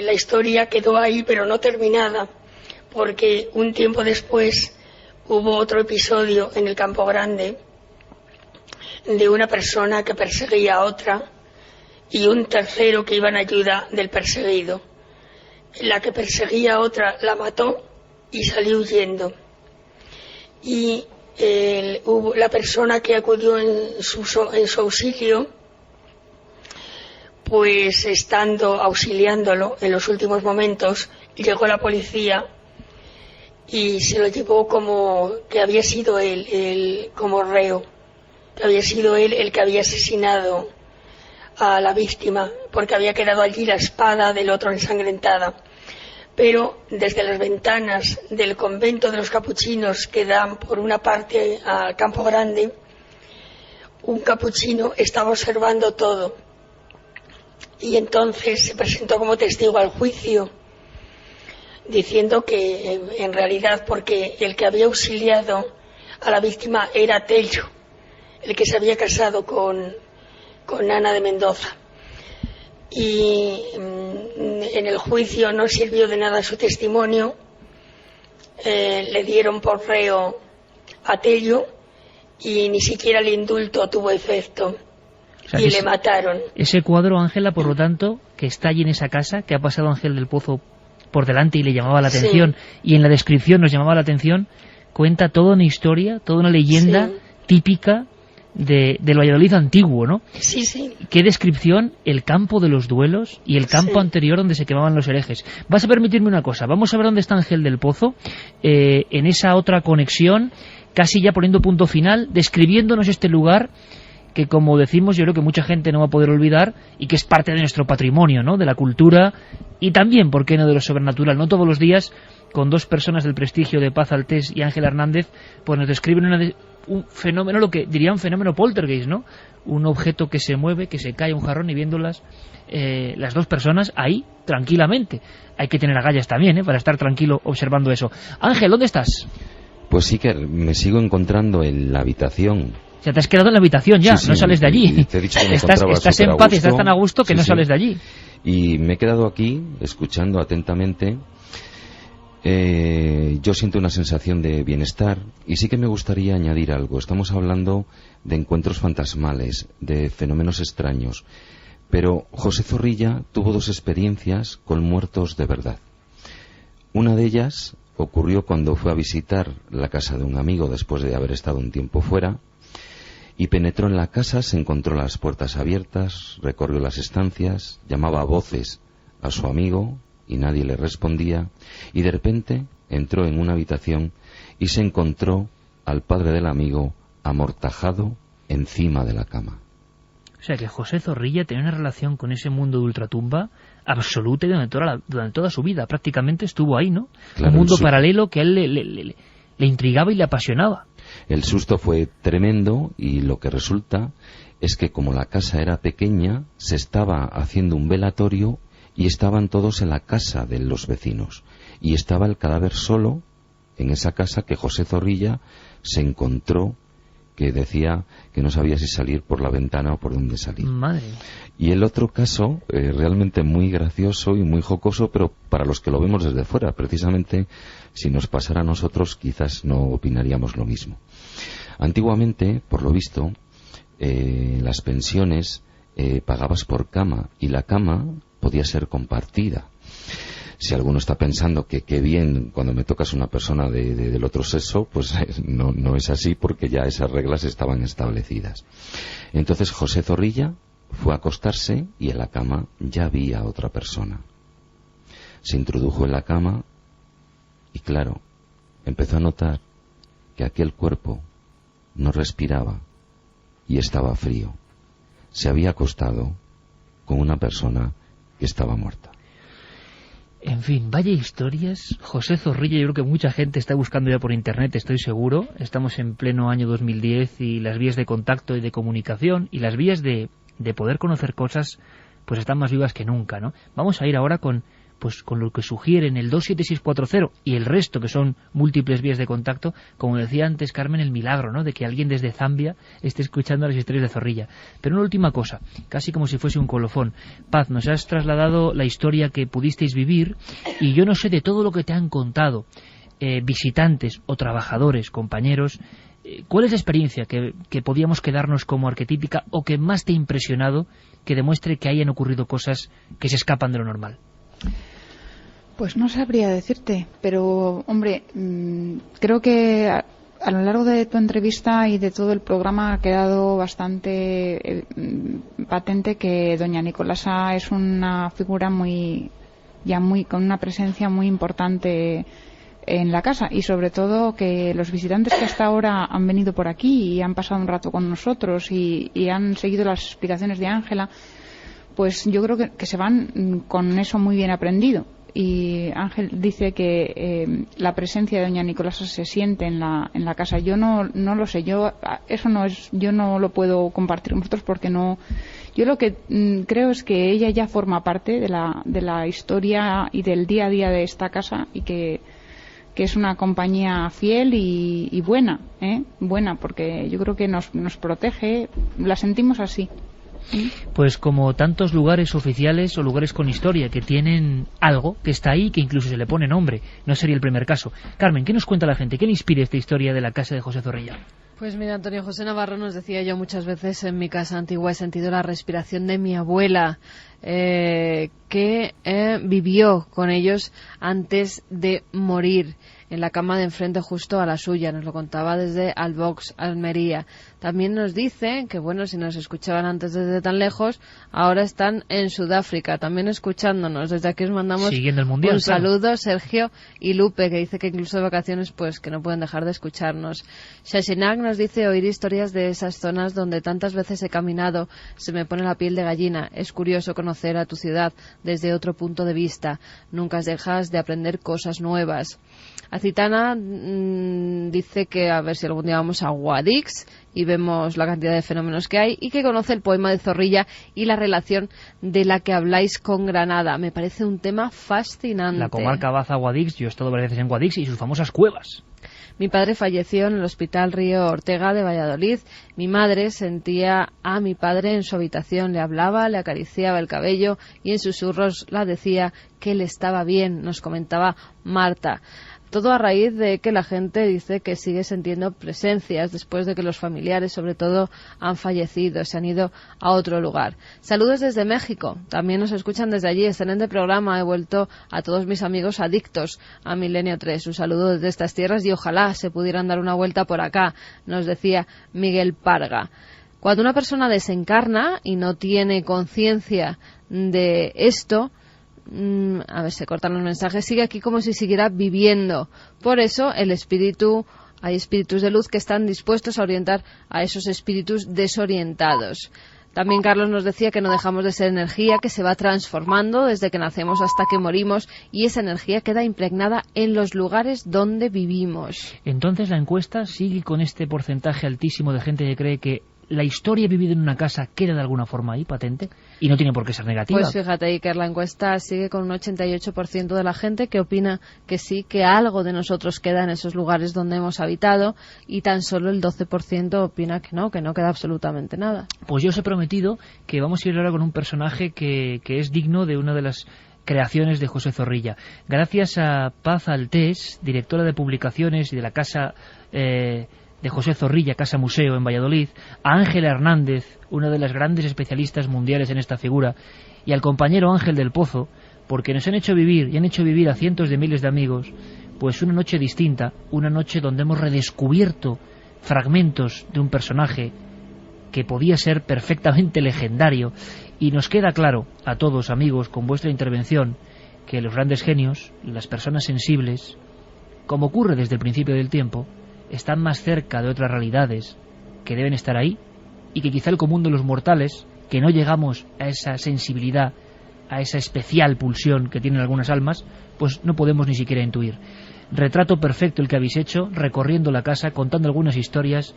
la historia quedó ahí, pero no terminada, porque un tiempo después hubo otro episodio en el Campo Grande de una persona que perseguía a otra y un tercero que iba en ayuda del perseguido. La que perseguía a otra la mató y salió huyendo. Y la persona que acudió en su auxilio, pues estando auxiliándolo en los últimos momentos, llegó la policía y se lo llevó como que había sido él como reo, que había sido él el que había asesinado a la víctima, porque había quedado allí la espada del otro ensangrentada. Pero desde las ventanas del convento de los capuchinos, que dan por una parte al Campo Grande, un capuchino estaba observando todo y entonces se presentó como testigo al juicio, diciendo que en realidad, porque el que había auxiliado a la víctima era Tello, el que se había casado con Ana de Mendoza, y en el juicio no sirvió de nada su testimonio. Le dieron por reo a Tello y ni siquiera el indulto tuvo efecto, o sea, y le mataron. Ese cuadro, Ángela, por lo tanto, que está allí en esa casa, que ha pasado Ángel del Pozo por delante y le llamaba la atención, sí, y en la descripción nos llamaba la atención, cuenta toda una historia, toda una leyenda, sí, típica del Valladolid antiguo, ¿no? Sí, sí. Qué descripción, el campo de los duelos y el campo, sí, anterior donde se quemaban los herejes. Vas a permitirme una cosa, vamos a ver dónde está Ángel del Pozo, en esa otra conexión, casi ya poniendo punto final, describiéndonos este lugar que, como decimos, yo creo que mucha gente no va a poder olvidar y que es parte de nuestro patrimonio, ¿no?, de la cultura y también, ¿por qué no?, de lo sobrenatural. No todos los días, con dos personas del prestigio de Paz Altés y Ángel Hernández, pues nos describen un fenómeno, lo que dirían fenómeno poltergeist, ¿no? Un objeto que se mueve, que se cae un jarrón y viéndolas las dos personas ahí tranquilamente. Hay que tener agallas también, para estar tranquilo observando eso. Ángel, ¿dónde estás? Pues sí, que me sigo encontrando en la habitación. O sea, te has quedado en la habitación ya, sí, no sales de allí. Te he dicho que estás en paz y estás tan a gusto que sí, no sales de allí. Y me he quedado aquí, escuchando atentamente. Yo siento una sensación de bienestar y sí que me gustaría añadir algo. Estamos hablando de encuentros fantasmales, de fenómenos extraños, pero José Zorrilla tuvo dos experiencias con muertos de verdad. Una de ellas ocurrió cuando fue a visitar la casa de un amigo después de haber estado un tiempo fuera, y penetró en la casa, se encontró las puertas abiertas, recorrió las estancias, llamaba a voces a su amigo y nadie le respondía, y de repente entró en una habitación y se encontró al padre del amigo amortajado encima de la cama. O sea que José Zorrilla tenía una relación con ese mundo de ultratumba absoluta durante toda su vida. Prácticamente estuvo ahí, ¿no? Claro, un mundo paralelo que a él le intrigaba y le apasionaba. El susto fue tremendo y lo que resulta es que como la casa era pequeña, se estaba haciendo un velatorio y estaban todos en la casa de los vecinos. Y estaba el cadáver solo en esa casa que José Zorrilla se encontró, que decía que no sabía si salir por la ventana o por dónde salir. Madre. Y el otro caso, realmente muy gracioso y muy jocoso, pero para los que lo vemos desde fuera, precisamente si nos pasara a nosotros quizás no opinaríamos lo mismo. Antiguamente, por lo visto, las pensiones pagabas por cama y la cama podía ser compartida. Si alguno está pensando que qué bien cuando me tocas una persona del otro sexo, pues no es así, porque ya esas reglas estaban establecidas. Entonces José Zorrilla fue a acostarse y en la cama ya había otra persona. Se introdujo en la cama y claro, empezó a notar que aquel cuerpo no respiraba y estaba frío. Se había acostado con una persona que estaba muerta. En fin, vaya historias. José Zorrilla, yo creo que mucha gente está buscando ya por internet, estoy seguro. Estamos en pleno año 2010 y las vías de contacto y de comunicación y las vías de poder conocer cosas pues están más vivas que nunca, ¿no? Vamos a ir ahora con lo que sugieren el 27640 y el resto, que son múltiples vías de contacto, como decía antes Carmen, el milagro, ¿no?, de que alguien desde Zambia esté escuchando las historias de Zorrilla. Pero una última cosa, casi como si fuese un colofón. Paz, nos has trasladado la historia que pudisteis vivir y yo no sé de todo lo que te han contado visitantes o trabajadores, compañeros, ¿Cuál es la experiencia que podíamos quedarnos como arquetípica o que más te ha impresionado, que demuestre que hayan ocurrido cosas que se escapan de lo normal? Pues no sabría decirte, pero, hombre, creo que a lo largo de tu entrevista y de todo el programa ha quedado bastante patente que doña Nicolasa es una figura con una presencia muy importante en la casa, y sobre todo que los visitantes que hasta ahora han venido por aquí y han pasado un rato con nosotros y han seguido las explicaciones de Ángela, pues yo creo que se van con eso muy bien aprendido. Y Ángel dice que la presencia de doña Nicolasa se siente en la casa. Yo no lo sé, yo no lo puedo compartir con vosotros porque no. Yo lo que creo es que ella ya forma parte de la historia y del día a día de esta casa, y que es una compañía fiel y buena, buena, porque yo creo que nos protege, la sentimos así. Pues como tantos lugares oficiales o lugares con historia que tienen algo que está ahí, que incluso se le pone nombre. No sería el primer caso. Carmen, ¿qué nos cuenta la gente? ¿Qué le inspira esta historia de la casa de José Zorrilla? Pues mira, Antonio José Navarro nos decía: yo muchas veces en mi casa antigua he sentido la respiración de mi abuela, que vivió con ellos antes de morir, en la cama de enfrente justo a la suya. Nos lo contaba desde Albox, Almería. También nos dice que, bueno, si nos escuchaban antes desde tan lejos, ahora están en Sudáfrica, también escuchándonos. Desde aquí os mandamos siguiendo el mundial, un saludo, Sergio y Lupe, que dice que incluso de vacaciones pues que no pueden dejar de escucharnos. Shashinak nos dice: oír historias de esas zonas donde tantas veces he caminado, se me pone la piel de gallina. Es curioso conocer a tu ciudad desde otro punto de vista. Nunca dejas de aprender cosas nuevas. Acitana dice que a ver si algún día vamos a Guadix y vemos la cantidad de fenómenos que hay, y que conoce el poema de Zorrilla y la relación de la que habláis con Granada. Me parece un tema fascinante. La comarca Baza-Guadix, yo he estado varias veces en Guadix y sus famosas cuevas. Mi padre falleció en el Hospital Río Ortega de Valladolid. Mi madre sentía a mi padre en su habitación, le hablaba, le acariciaba el cabello y en susurros la decía que él estaba bien, nos comentaba Marta. Todo a raíz de que la gente dice que sigue sintiendo presencias después de que los familiares, sobre todo, han fallecido, se han ido a otro lugar. Saludos desde México. También nos escuchan desde allí. Excelente programa. He vuelto a todos mis amigos adictos a Milenio 3. Un saludo desde estas tierras y ojalá se pudieran dar una vuelta por acá, nos decía Miguel Parga. Cuando una persona desencarna y no tiene conciencia de esto, a ver, se cortan los mensajes, sigue aquí como si siguiera viviendo. Por eso hay espíritus de luz que están dispuestos a orientar a esos espíritus desorientados. También Carlos nos decía que no dejamos de ser energía, que se va transformando desde que nacemos hasta que morimos, y esa energía queda impregnada en los lugares donde vivimos. Entonces la encuesta sigue con este porcentaje altísimo de gente que cree que la historia vivida en una casa queda de alguna forma ahí patente y no tiene por qué ser negativa. Pues fíjate, Iker, la encuesta sigue con un 88% de la gente que opina que sí, que algo de nosotros queda en esos lugares donde hemos habitado, y tan solo el 12% opina que no queda absolutamente nada. Pues yo os he prometido que vamos a ir ahora con un personaje que es digno de una de las creaciones de José Zorrilla. Gracias a Paz Altés, directora de publicaciones y de la casa de José Zorrilla, Casa Museo en Valladolid, a Ángela Hernández, una de las grandes especialistas mundiales en esta figura, y al compañero Ángel del Pozo, porque nos han hecho vivir y han hecho vivir a cientos de miles de amigos, pues una noche distinta, una noche donde hemos redescubierto fragmentos de un personaje que podía ser perfectamente legendario, y nos queda claro a todos, amigos, con vuestra intervención, que los grandes genios, las personas sensibles, como ocurre desde el principio del tiempo, están más cerca de otras realidades que deben estar ahí, y que quizá el común de los mortales, que no llegamos a esa sensibilidad, a esa especial pulsión que tienen algunas almas, pues no podemos ni siquiera intuir. Retrato perfecto el que habéis hecho, recorriendo la casa, contando algunas historias,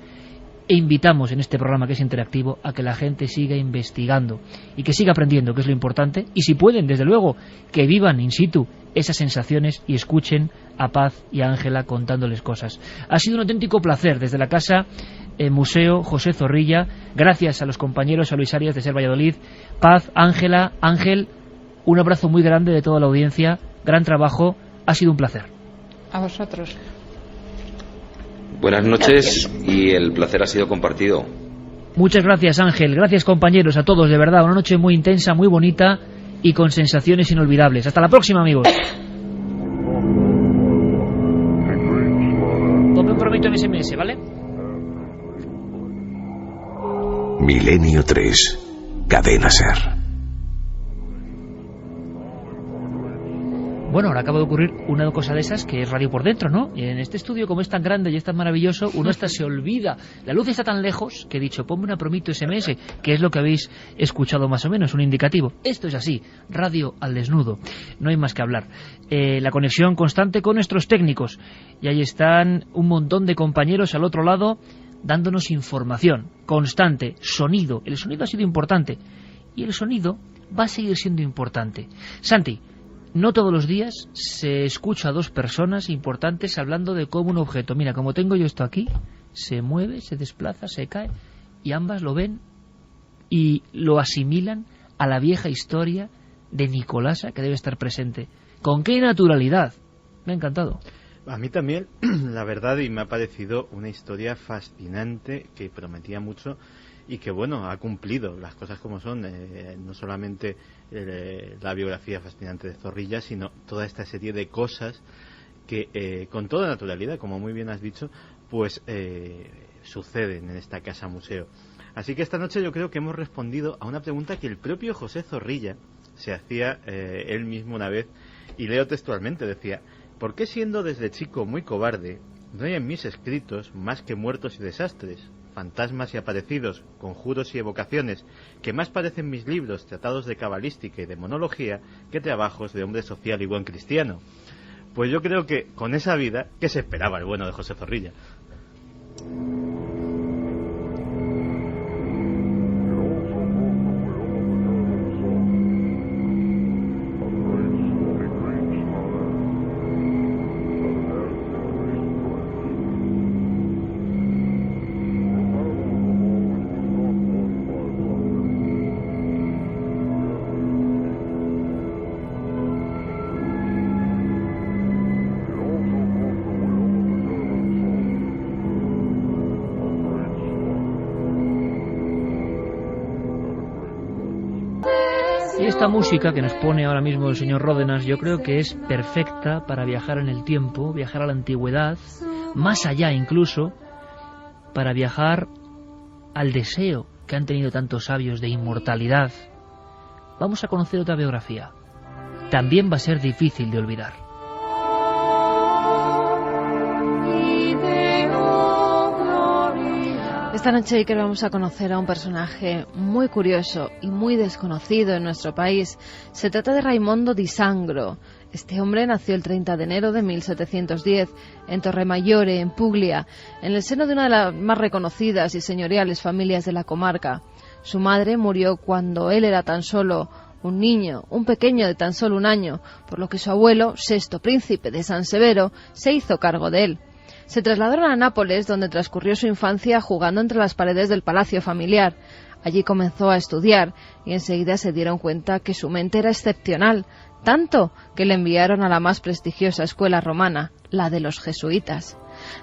e invitamos en este programa, que es interactivo, a que la gente siga investigando y que siga aprendiendo, que es lo importante, y si pueden, desde luego, que vivan in situ esas sensaciones y escuchen a Paz y a Ángela contándoles cosas. Ha sido un auténtico placer desde la casa Museo José Zorrilla. Gracias a los compañeros, a Luis Arias de Ser Valladolid, Paz, Ángela, Ángel, un abrazo muy grande de toda la audiencia. Gran trabajo, ha sido un placer. A vosotros. Buenas noches y el placer ha sido compartido. Muchas gracias, Ángel. Gracias, compañeros, a todos, de verdad. Una noche muy intensa, muy bonita y con sensaciones inolvidables. Hasta la próxima, amigos. Ponme un promito en SMS, ¿vale? Milenio 3, Cadena SER. Bueno, ahora acaba de ocurrir una cosa de esas que es radio por dentro, ¿no? Y en este estudio, como es tan grande y es tan maravilloso, uno hasta se olvida. La luz está tan lejos que he dicho, ponme una promito SMS, que es lo que habéis escuchado más o menos, un indicativo. Esto es así, radio al desnudo. No hay más que hablar. La conexión constante con nuestros técnicos. Y ahí están un montón de compañeros al otro lado dándonos información constante, sonido. El sonido ha sido importante y el sonido va a seguir siendo importante. Santi, no todos los días se escucha a dos personas importantes hablando de cómo un objeto, mira, como tengo yo esto aquí, se mueve, se desplaza, se cae, y ambas lo ven y lo asimilan a la vieja historia de Nicolasa, que debe estar presente. ¿Con qué naturalidad? Me ha encantado. A mí también, la verdad, y me ha parecido una historia fascinante que prometía mucho y que, bueno, ha cumplido las cosas como son, no solamente la biografía fascinante de Zorrilla, sino toda esta serie de cosas que, con toda naturalidad, como muy bien has dicho, pues suceden en esta casa museo. Así que esta noche yo creo que hemos respondido a una pregunta que el propio José Zorrilla se hacía él mismo una vez, y leo textualmente, decía: ¿por qué, siendo desde chico muy cobarde, no hay en mis escritos más que muertos y desastres, fantasmas y aparecidos, conjuros y evocaciones, que más parecen mis libros tratados de cabalística y demonología que trabajos de hombre social y buen cristiano? Pues yo creo que con esa vida, ¿qué se esperaba el bueno de José Zorrilla? Y esta música que nos pone ahora mismo el señor Ródenas, yo creo que es perfecta para viajar en el tiempo, viajar a la antigüedad, más allá incluso, para viajar al deseo que han tenido tantos sabios de inmortalidad. Vamos a conocer otra biografía. También va a ser difícil de olvidar. Esta noche que vamos a conocer a un personaje muy curioso y muy desconocido en nuestro país. Se trata de Raimondo di Sangro. Este hombre nació el 30 de enero de 1710 en Torremaiore, en Puglia, en el seno de una de las más reconocidas y señoriales familias de la comarca. Su madre murió cuando él era tan solo un niño, un pequeño de tan solo un año, por lo que su abuelo, sexto príncipe de San Severo, se hizo cargo de él. Se trasladaron a Nápoles, donde transcurrió su infancia jugando entre las paredes del palacio familiar. Allí comenzó a estudiar y enseguida se dieron cuenta que su mente era excepcional, tanto que le enviaron a la más prestigiosa escuela romana, la de los jesuitas.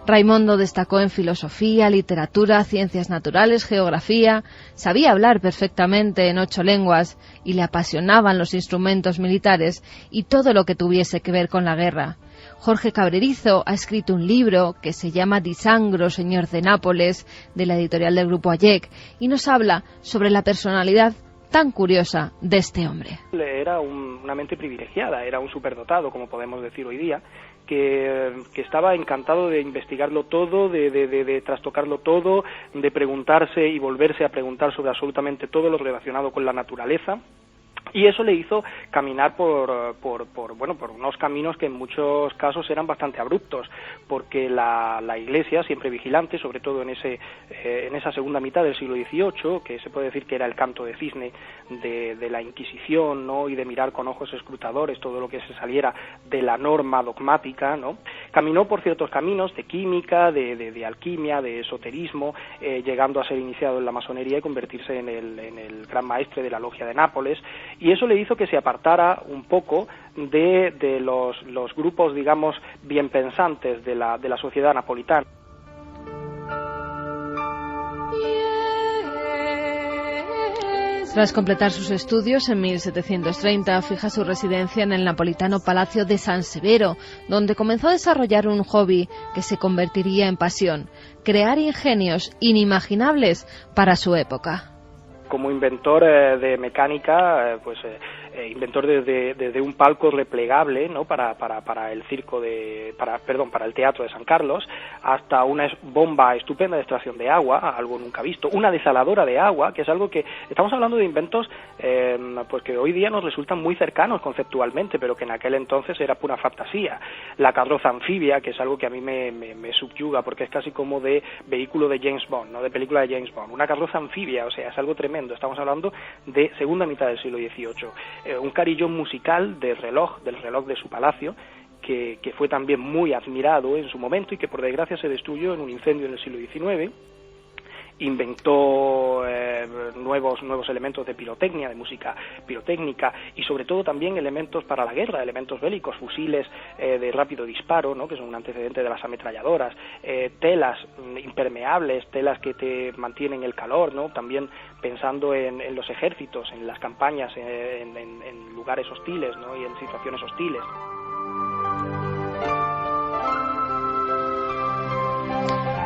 Raimondo destacó en filosofía, literatura, ciencias naturales, geografía, sabía hablar perfectamente en 8 lenguas y le apasionaban los instrumentos militares y todo lo que tuviese que ver con la guerra. Jorge Cabrerizo ha escrito un libro que se llama Di Sangro, señor de Nápoles, de la editorial del Grupo Ayec, y nos habla sobre la personalidad tan curiosa de este hombre. Era una mente privilegiada, era un superdotado, como podemos decir hoy día, que estaba encantado de investigarlo todo, de trastocarlo todo, de preguntarse y volverse a preguntar sobre absolutamente todo lo relacionado con la naturaleza. Y eso le hizo caminar por unos caminos que en muchos casos eran bastante abruptos, porque la Iglesia, siempre vigilante, sobre todo en esa segunda mitad del siglo XVIII, que se puede decir que era el canto de cisne de la Inquisición, ¿no?, y de mirar con ojos escrutadores todo lo que se saliera de la norma dogmática, ¿no?, caminó por ciertos caminos de química, de alquimia, de esoterismo, llegando a ser iniciado en la masonería y convertirse en el gran maestre de la logia de Nápoles. Y eso le hizo que se apartara un poco de los grupos, digamos, bien pensantes de la sociedad napolitana. Tras completar sus estudios, en 1730 fija su residencia en el napolitano Palacio de San Severo, donde comenzó a desarrollar un hobby que se convertiría en pasión: crear ingenios inimaginables para su época. Como inventor de mecánica, inventor desde un palco replegable, ¿no?, para el para el Teatro de San Carlos, hasta una bomba estupenda de extracción de agua, algo nunca visto, una desaladora de agua, que es algo que estamos hablando de inventos pues que hoy día nos resultan muy cercanos conceptualmente, pero que en aquel entonces era pura fantasía. La carroza anfibia, que es algo que a mí me subyuga, porque es casi como de vehículo de James Bond, ¿no?, de película de James Bond. Una carroza anfibia, o sea, es algo tremendo. Estamos hablando de segunda mitad del siglo XVIII. Un carillón musical del reloj de su palacio, que fue también muy admirado en su momento y que por desgracia se destruyó en un incendio en el siglo XIX. Inventó nuevos elementos de pirotecnia, de música pirotécnica, y sobre todo también elementos para la guerra, elementos bélicos, fusiles de rápido disparo, ¿no?, que son un antecedente de las ametralladoras, telas impermeables, telas que te mantienen el calor, ¿no?, también pensando en los ejércitos, en las campañas, en lugares hostiles, ¿no?, y en situaciones hostiles.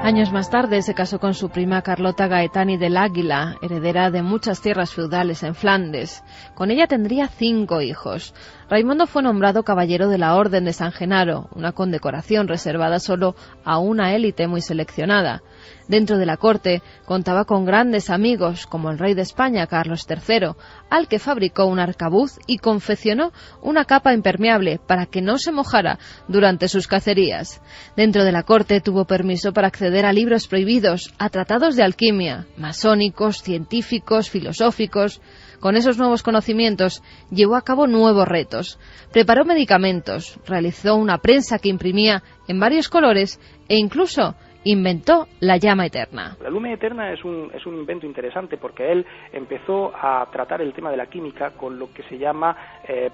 Años más tarde se casó con su prima Carlota Gaetani del Águila, heredera de muchas tierras feudales en Flandes. Con ella tendría 5 hijos. Raimundo fue nombrado caballero de la Orden de San Genaro, una condecoración reservada solo a una élite muy seleccionada. Dentro de la corte contaba con grandes amigos, como el rey de España, Carlos III, al que fabricó un arcabuz y confeccionó una capa impermeable para que no se mojara durante sus cacerías. Dentro de la corte tuvo permiso para acceder a libros prohibidos, a tratados de alquimia, masónicos, científicos, filosóficos. Con esos nuevos conocimientos llevó a cabo nuevos retos. Preparó medicamentos, realizó una prensa que imprimía en varios colores e incluso inventó la llama eterna. La Lumen Eterna es un invento interesante porque él empezó a tratar el tema de la química con lo que se llama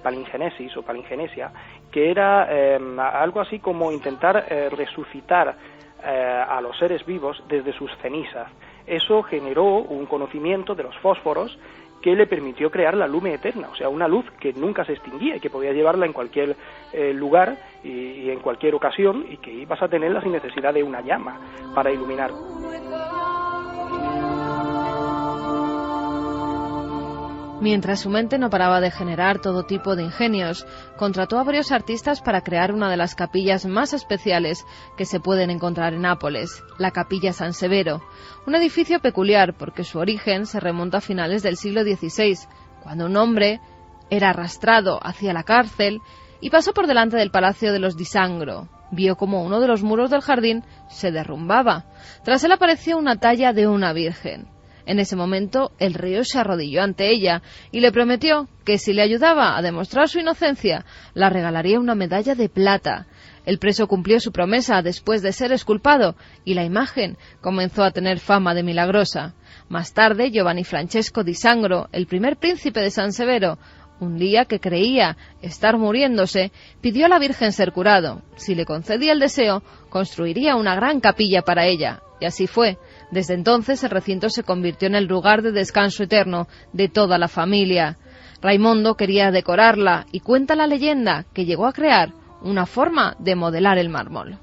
palingenesis o palingenesia, que era algo así como intentar resucitar a los seres vivos desde sus cenizas. Eso generó un conocimiento de los fósforos que le permitió crear la Lumen Eterna, o sea, una luz que nunca se extinguía y que podía llevarla en cualquier lugar y en cualquier ocasión, y que ibas a tenerla sin necesidad de una llama para iluminar. Mientras su mente no paraba de generar todo tipo de ingenios, contrató a varios artistas para crear una de las capillas más especiales que se pueden encontrar en Nápoles, la Capilla San Severo, un edificio peculiar porque su origen se remonta a finales del siglo XVI, cuando un hombre era arrastrado hacia la cárcel y pasó por delante del Palacio de los Di Sangro. Vio como uno de los muros del jardín se derrumbaba. Tras él apareció una talla de una virgen. En ese momento, el reo se arrodilló ante ella y le prometió que si le ayudaba a demostrar su inocencia, la regalaría una medalla de plata. El preso cumplió su promesa después de ser exculpado y la imagen comenzó a tener fama de milagrosa. Más tarde, Giovanni Francesco di Sangro, el primer príncipe de San Severo, un día que creía estar muriéndose, pidió a la Virgen ser curado. Si le concedía el deseo, construiría una gran capilla para ella. Y así fue. Desde entonces el recinto se convirtió en el lugar de descanso eterno de toda la familia. Raimundo quería decorarla y cuenta la leyenda que llegó a crear una forma de modelar el mármol.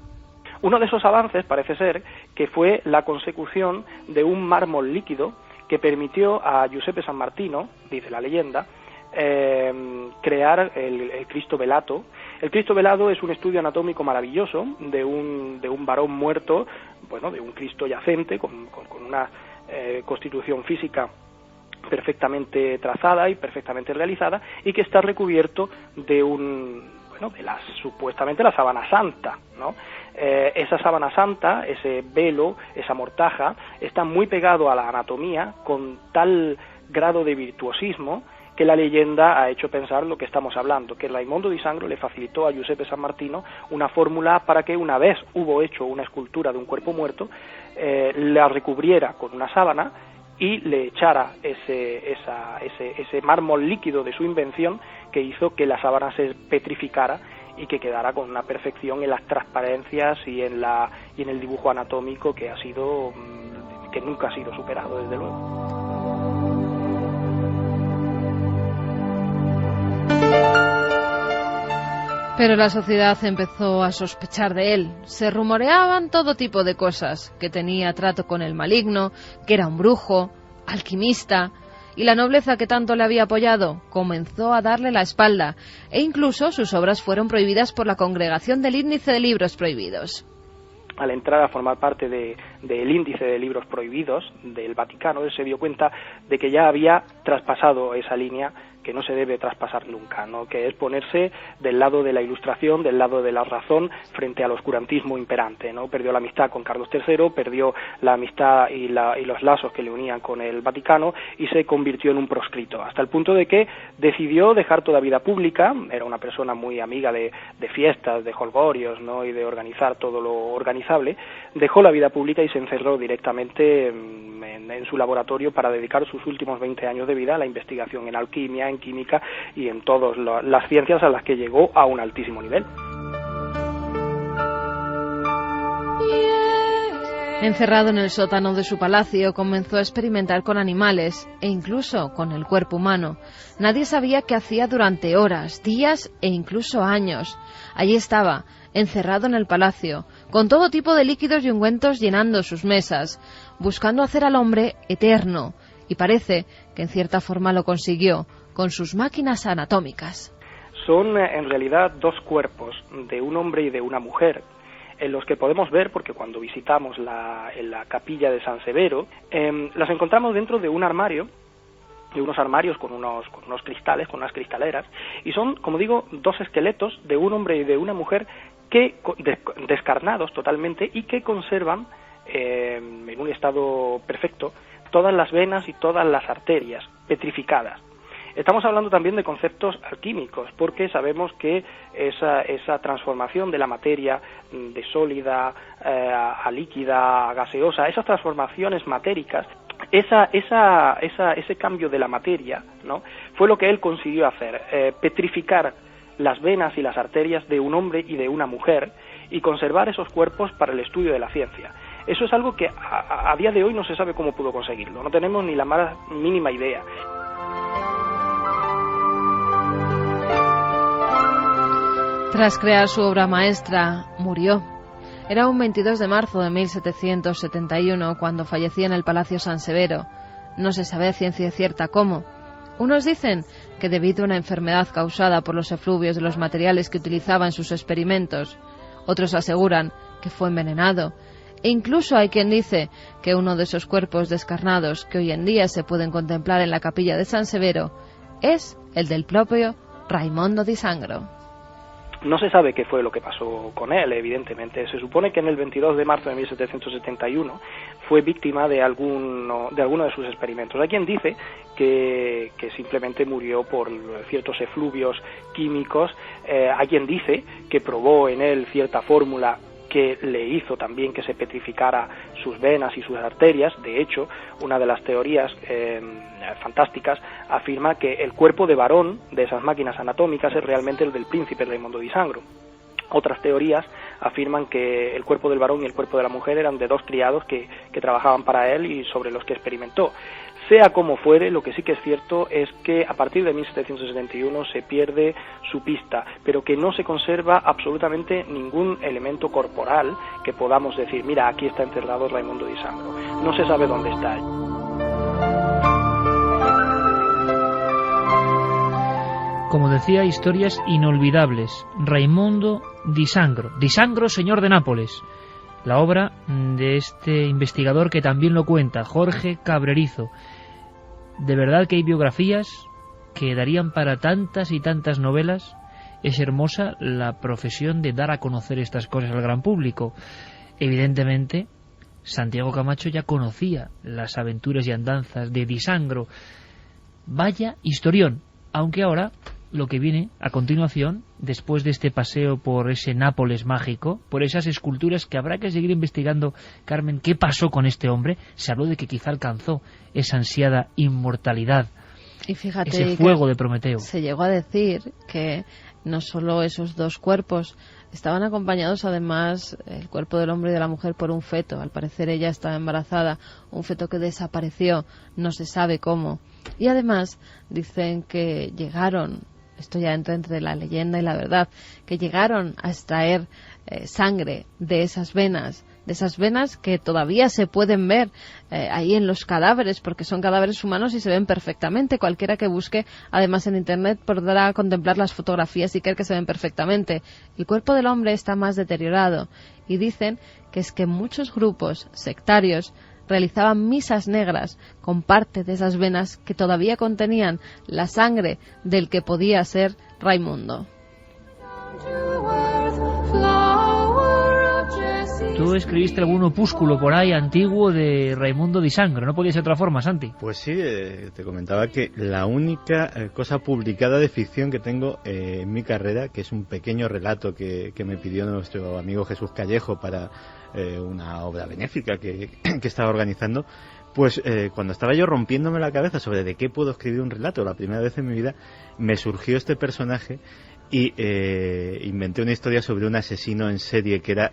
Uno de esos avances parece ser que fue la consecución de un mármol líquido que permitió a Giuseppe San Martino, dice la leyenda, crear el Cristo velato. El Cristo velado es un estudio anatómico maravilloso de un varón muerto, bueno, de un Cristo yacente con una constitución física perfectamente trazada y perfectamente realizada, y que está recubierto de supuestamente la sábana santa, ¿no? Esa sábana santa, ese velo, esa mortaja, está muy pegado a la anatomía con tal grado de virtuosismo que la leyenda ha hecho pensar lo que estamos hablando, que Raimondo di Sangro le facilitó a Giuseppe San Martino una fórmula para que, una vez hubo hecho una escultura de un cuerpo muerto, la recubriera con una sábana y le echara ese mármol líquido de su invención, que hizo que la sábana se petrificara y que quedara con una perfección en las transparencias y en el dibujo anatómico que nunca ha sido superado, desde luego. Pero la sociedad empezó a sospechar de él. Se rumoreaban todo tipo de cosas, que tenía trato con el maligno, que era un brujo, alquimista, y la nobleza que tanto le había apoyado comenzó a darle la espalda, e incluso sus obras fueron prohibidas por la Congregación del Índice de Libros Prohibidos. Al entrar a formar parte del índice de libros prohibidos del Vaticano, él se dio cuenta de que ya había traspasado esa línea que no se debe traspasar nunca, ¿no? Que es ponerse del lado de la ilustración, del lado de la razón, frente al oscurantismo imperante, ¿no? Perdió la amistad con Carlos III, perdió la amistad y los lazos que le unían con el Vaticano y se convirtió en un proscrito, hasta el punto de que decidió dejar toda vida pública. Era una persona muy amiga de fiestas, de jolgorios, ¿no? Y de organizar todo lo organizable. Dejó la vida pública y se encerró directamente en su laboratorio para dedicar sus últimos 20 años de vida a la investigación en alquimia, en química y en todas las ciencias a las que llegó a un altísimo nivel. Encerrado en el sótano de su palacio, comenzó a experimentar con animales e incluso con el cuerpo humano. Nadie sabía qué hacía durante horas, días e incluso años. Allí estaba, encerrado en el palacio, con todo tipo de líquidos y ungüentos llenando sus mesas, buscando hacer al hombre eterno, y parece que en cierta forma lo consiguió, con sus máquinas anatómicas. Son en realidad dos cuerpos, de un hombre y de una mujer, en los que podemos ver, porque cuando visitamos la capilla de San Severo, las encontramos dentro de un armario, de unos armarios con unos cristales, con unas cristaleras, y son, como digo, dos esqueletos de un hombre y de una mujer que descarnados totalmente y que conservan en un estado perfecto todas las venas y todas las arterias petrificadas. Estamos hablando también de conceptos alquímicos, porque sabemos que esa transformación de la materia de sólida a líquida, a gaseosa, esas transformaciones matéricas, ese cambio de la materia, ¿no?, fue lo que él consiguió hacer, petrificar las venas y las arterias de un hombre y de una mujer y conservar esos cuerpos para el estudio de la ciencia. Eso es algo que a día de hoy no se sabe cómo pudo conseguirlo, no tenemos ni la más mínima idea. Tras crear su obra maestra, murió. Era un 22 de marzo de 1771 cuando fallecía en el Palacio San Severo. No se sabe a ciencia cierta cómo. Unos dicen que debido a una enfermedad causada por los efluvios de los materiales que utilizaba en sus experimentos. Otros aseguran que fue envenenado. E incluso hay quien dice que uno de esos cuerpos descarnados que hoy en día se pueden contemplar en la capilla de San Severo es el del propio Raimondo di Sangro. No se sabe qué fue lo que pasó con él, evidentemente. Se supone que en el 22 de marzo de 1771 fue víctima de alguno de sus experimentos. Hay quien dice que simplemente murió por ciertos efluvios químicos. Hay quien dice que probó en él cierta fórmula que le hizo también que se petrificara sus venas y sus arterias. De hecho, una de las teorías fantásticas afirma que el cuerpo de varón de esas máquinas anatómicas es realmente el del príncipe Raimondo di Sangro. Otras teorías afirman que el cuerpo del varón y el cuerpo de la mujer eran de dos criados que trabajaban para él y sobre los que experimentó. Sea como fuere, lo que sí que es cierto es que a partir de 1771 se pierde su pista, pero que no se conserva absolutamente ningún elemento corporal que podamos decir, mira, aquí está enterrado Raimondo di Sangro. No se sabe dónde está. Como decía, historias inolvidables. Raimondo di Sangro. Di Sangro, señor de Nápoles. La obra de este investigador que también lo cuenta, Jorge Cabrerizo. De verdad que hay biografías que darían para tantas y tantas novelas. Es hermosa la profesión de dar a conocer estas cosas al gran público. Evidentemente, Santiago Camacho ya conocía las aventuras y andanzas de Di Sangro. Vaya historión, aunque ahora lo que viene a continuación, después de este paseo por ese Nápoles mágico, por esas esculturas que habrá que seguir investigando, Carmen, ¿qué pasó con este hombre? Se habló de que quizá alcanzó esa ansiada inmortalidad, y fíjate, ese fuego de Prometeo. Se llegó a decir que no solo esos dos cuerpos estaban acompañados, además, el cuerpo del hombre y de la mujer por un feto. Al parecer ella estaba embarazada, un feto que desapareció, no se sabe cómo. Y además dicen que llegaron esto ya entra entre la leyenda y la verdad, que llegaron a extraer sangre de esas venas que todavía se pueden ver ahí en los cadáveres, porque son cadáveres humanos y se ven perfectamente. Cualquiera que busque, además en Internet, podrá contemplar las fotografías y creer que se ven perfectamente. El cuerpo del hombre está más deteriorado y dicen que es que muchos grupos sectarios realizaban misas negras con parte de esas venas que todavía contenían la sangre del que podía ser Raimundo. Tú escribiste algún opúsculo por ahí antiguo de Raimundo di Sangro, no podía ser de otra forma, Santi. Pues sí, te comentaba que la única cosa publicada de ficción que tengo en mi carrera, que es un pequeño relato que me pidió nuestro amigo Jesús Callejo para una obra benéfica que estaba organizando, pues cuando estaba yo rompiéndome la cabeza sobre de qué puedo escribir un relato, la primera vez en mi vida, me surgió este personaje y inventé una historia sobre un asesino en serie que era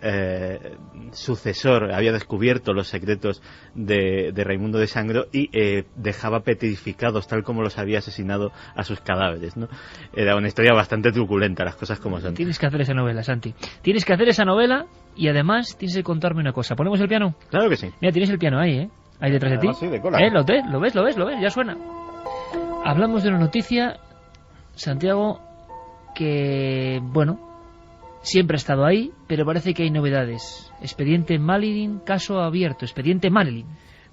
sucesor, había descubierto los secretos de Raimundo de Sangro y dejaba petrificados tal como los había asesinado a sus cadáveres, ¿no? Era una historia bastante truculenta, las cosas como son. Tienes que hacer esa novela, Santi. Tienes que hacer esa novela y además tienes que contarme una cosa. ¿Ponemos el piano? Claro que sí. Mira, tienes el piano ahí, ahí detrás de ti. Sí, de cola. ¿Lo ves? Ya suena. Hablamos de una noticia, Santiago, que, bueno, siempre ha estado ahí, pero parece que hay novedades. Expediente Marilyn, caso abierto. Expediente Marilyn.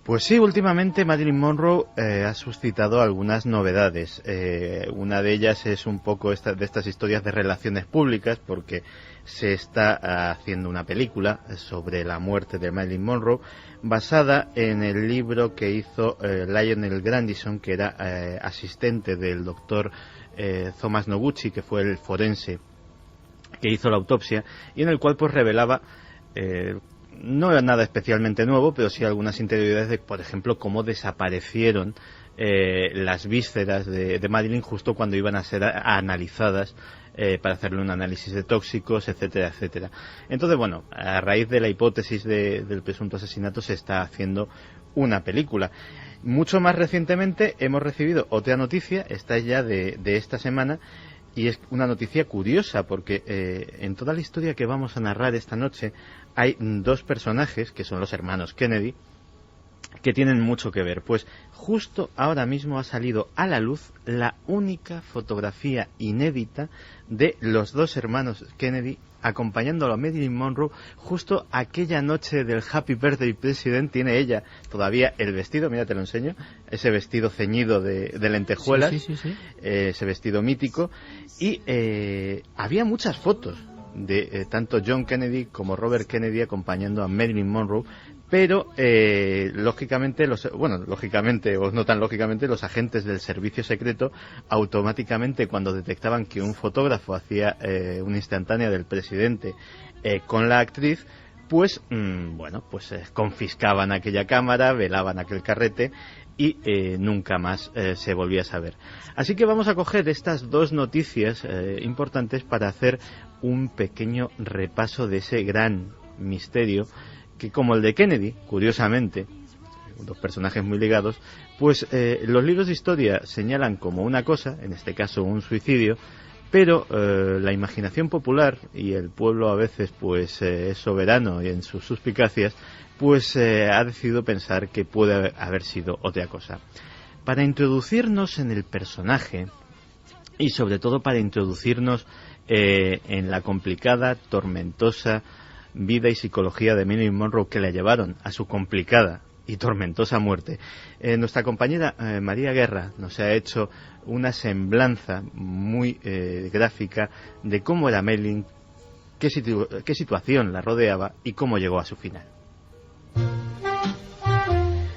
Pues sí, últimamente Marilyn Monroe ha suscitado algunas novedades. Una de ellas es un poco de estas historias de relaciones públicas, porque se está haciendo una película sobre la muerte de Marilyn Monroe, basada en el libro que hizo Lionel Grandison, que era asistente del doctor Thomas Noguchi, que fue el forense que hizo la autopsia, y en el cual pues revelaba no era nada especialmente nuevo, pero sí algunas interioridades de, por ejemplo, cómo desaparecieron las vísceras de Marilyn justo cuando iban a ser analizadas para hacerle un análisis de tóxicos, etcétera, etcétera. Entonces, bueno, a raíz de la hipótesis del presunto asesinato se está haciendo una película. Mucho más recientemente hemos recibido otra noticia, esta es ya de esta semana, y es una noticia curiosa porque en toda la historia que vamos a narrar esta noche hay dos personajes que son los hermanos Kennedy que tienen mucho que ver. Pues justo ahora mismo ha salido a la luz la única fotografía inédita de los dos hermanos Kennedy acompañando a Marilyn Monroe justo aquella noche del Happy Birthday President. Tiene ella todavía el vestido, mira, te lo enseño, ese vestido ceñido de lentejuelas, sí. Ese vestido mítico, y había muchas fotos de tanto John Kennedy como Robert Kennedy acompañando a Marilyn Monroe, pero lógicamente, o no tan lógicamente, los agentes del servicio secreto automáticamente, cuando detectaban que un fotógrafo hacía una instantánea del presidente con la actriz, pues confiscaban aquella cámara, velaban aquel carrete y nunca más se volvía a saber. Así que vamos a coger estas dos noticias importantes para hacer un pequeño repaso de ese gran misterio que, como el de Kennedy, curiosamente, dos personajes muy ligados, pues los libros de historia señalan como una cosa, en este caso un suicidio, pero la imaginación popular, y el pueblo a veces pues es soberano y en sus suspicacias, pues ha decidido pensar que puede haber sido otra cosa. Para introducirnos en el personaje y sobre todo para introducirnos en la complicada, tormentosa vida y psicología de Marilyn Monroe que la llevaron a su complicada y tormentosa muerte, nuestra compañera María Guerra nos ha hecho una semblanza muy gráfica de cómo era Marilyn, qué situación la rodeaba y cómo llegó a su final.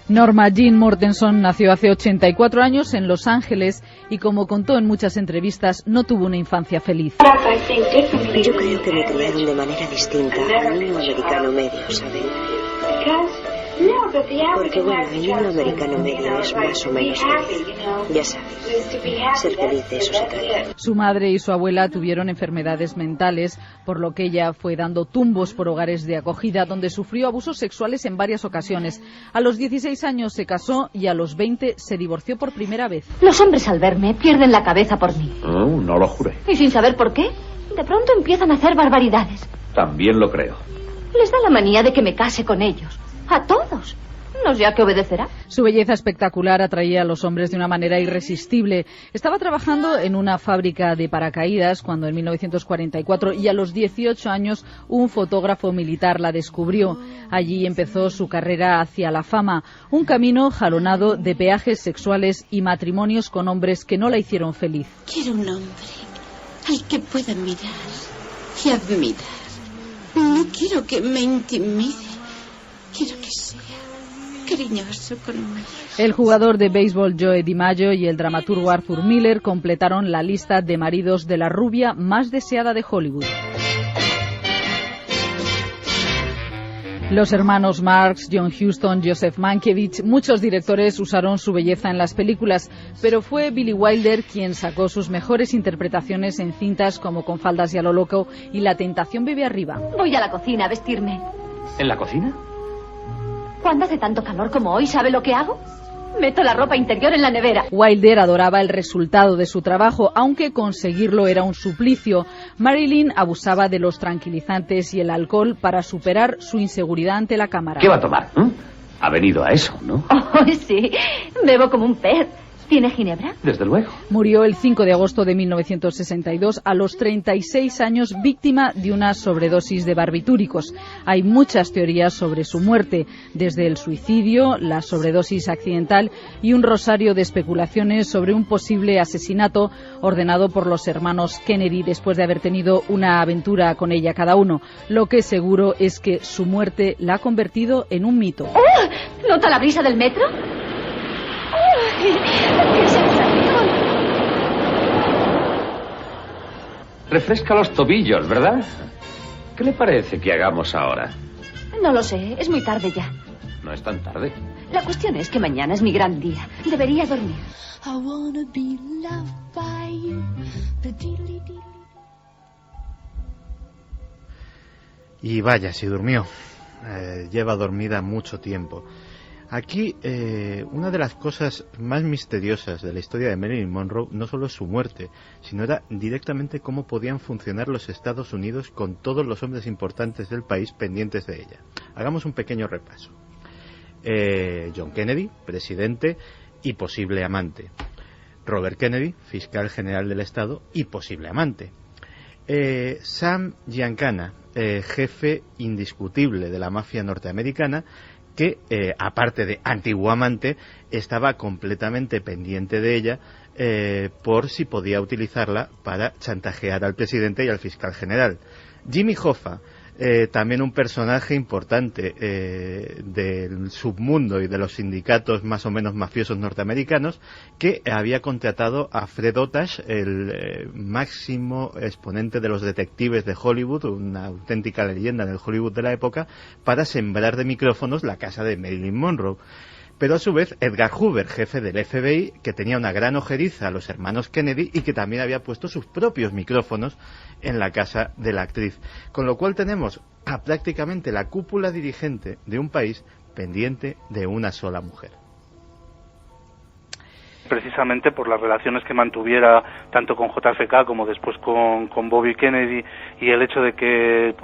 Norma Jean Mortenson nació hace 84 años en Los Ángeles y, como contó en muchas entrevistas, no tuvo una infancia feliz. Yo creo que me criaron de manera distinta a un niño americano medio, ¿saben? Porque bueno, el niño americano medio es más o menos feliz. Ya sabes, ser feliz de eso se trata. Su madre y su abuela tuvieron enfermedades mentales, por lo que ella fue dando tumbos por hogares de acogida, donde sufrió abusos sexuales en varias ocasiones. A los 16 años se casó y a los 20 se divorció por primera vez. Los hombres al verme pierden la cabeza por mí. No lo juré. Y sin saber por qué, de pronto empiezan a hacer barbaridades. También lo creo. Les da la manía de que me case con ellos. A todos. No sé a qué obedecerá. Su belleza espectacular atraía a los hombres de una manera irresistible. Estaba trabajando en una fábrica de paracaídas cuando en 1944, y a los 18 años un fotógrafo militar la descubrió. Allí empezó su carrera hacia la fama, un camino jalonado de peajes sexuales y matrimonios con hombres que no la hicieron feliz. Quiero un hombre al que pueda mirar y admirar. No quiero que me intimide. Quiero que sea cariñoso conmigo. El jugador de béisbol Joe DiMaggio y el dramaturgo Arthur Miller completaron la lista de maridos de la rubia más deseada de Hollywood. Los hermanos Marx, John Huston, Joseph Mankiewicz, muchos directores usaron su belleza en las películas, pero fue Billy Wilder quien sacó sus mejores interpretaciones en cintas como Con faldas y a lo loco y La tentación vive arriba. Voy a la cocina a vestirme. ¿En la cocina? Cuando hace tanto calor como hoy, ¿sabe lo que hago? Meto la ropa interior en la nevera. Wilder adoraba el resultado de su trabajo, aunque conseguirlo era un suplicio. Marilyn abusaba de los tranquilizantes y el alcohol para superar su inseguridad ante la cámara. ¿Qué va a tomar? Ha venido a eso, ¿no? Oh, sí. Bebo como un pez. ¿Tiene ginebra? Desde luego. Murió el 5 de agosto de 1962 a los 36 años, víctima de una sobredosis de barbitúricos. Hay muchas teorías sobre su muerte, desde el suicidio, la sobredosis accidental y un rosario de especulaciones sobre un posible asesinato ordenado por los hermanos Kennedy después de haber tenido una aventura con ella cada uno. Lo que seguro es que su muerte la ha convertido en un mito. ¡Oh! ¿Nota la brisa del metro? ¡Qué sensación! Refresca los tobillos, ¿verdad? ¿Qué le parece que hagamos ahora? No lo sé, es muy tarde ya. No es tan tarde. La cuestión es que mañana es mi gran día. Debería dormir. Y vaya, si durmió. Lleva dormida mucho tiempo. Aquí, una de las cosas más misteriosas de la historia de Marilyn Monroe no solo es su muerte, sino era directamente cómo podían funcionar los Estados Unidos con todos los hombres importantes del país pendientes de ella. Hagamos un pequeño repaso. John Kennedy, presidente y posible amante. Robert Kennedy, fiscal general del Estado y posible amante. Sam Giancana, jefe indiscutible de la mafia norteamericana, que, aparte de antiguo amante, estaba completamente pendiente de ella por si podía utilizarla para chantajear al presidente y al fiscal general. Jimmy Hoffa, también un personaje importante del submundo y de los sindicatos más o menos mafiosos norteamericanos, que había contratado a Fred Otash, el máximo exponente de los detectives de Hollywood, una auténtica leyenda en el Hollywood de la época, para sembrar de micrófonos la casa de Marilyn Monroe. Pero a su vez Edgar Hoover, jefe del FBI, que tenía una gran ojeriza a los hermanos Kennedy y que también había puesto sus propios micrófonos en la casa de la actriz. Con lo cual tenemos a prácticamente la cúpula dirigente de un país pendiente de una sola mujer. Precisamente por las relaciones que mantuviera tanto con JFK como después con Bobby Kennedy, y el hecho de que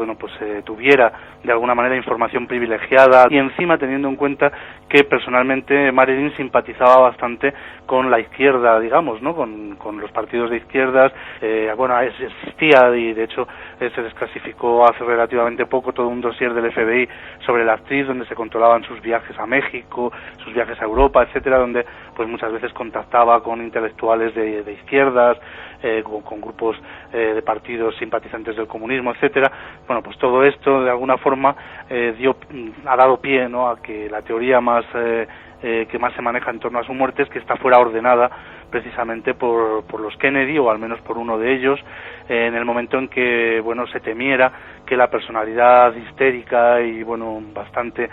tuviera de alguna manera información privilegiada, y encima teniendo en cuenta que personalmente Marilyn simpatizaba bastante con la izquierda, digamos, ¿no? Con los partidos de izquierdas. Existía, y de hecho se desclasificó hace relativamente poco todo un dossier del FBI sobre la actriz, donde se controlaban sus viajes a México, sus viajes a Europa, etcétera, donde pues muchas veces contactaba con intelectuales de izquierdas, con grupos de partidos simpatizantes del comunismo, etcétera. Bueno, pues todo esto de alguna forma ha dado pie, ¿no?, a que la teoría que más se maneja en torno a su muerte es que esta fuera ordenada precisamente por los Kennedy, o al menos por uno de ellos, en el momento en que, bueno, se temiera que la personalidad histérica y, bueno, bastante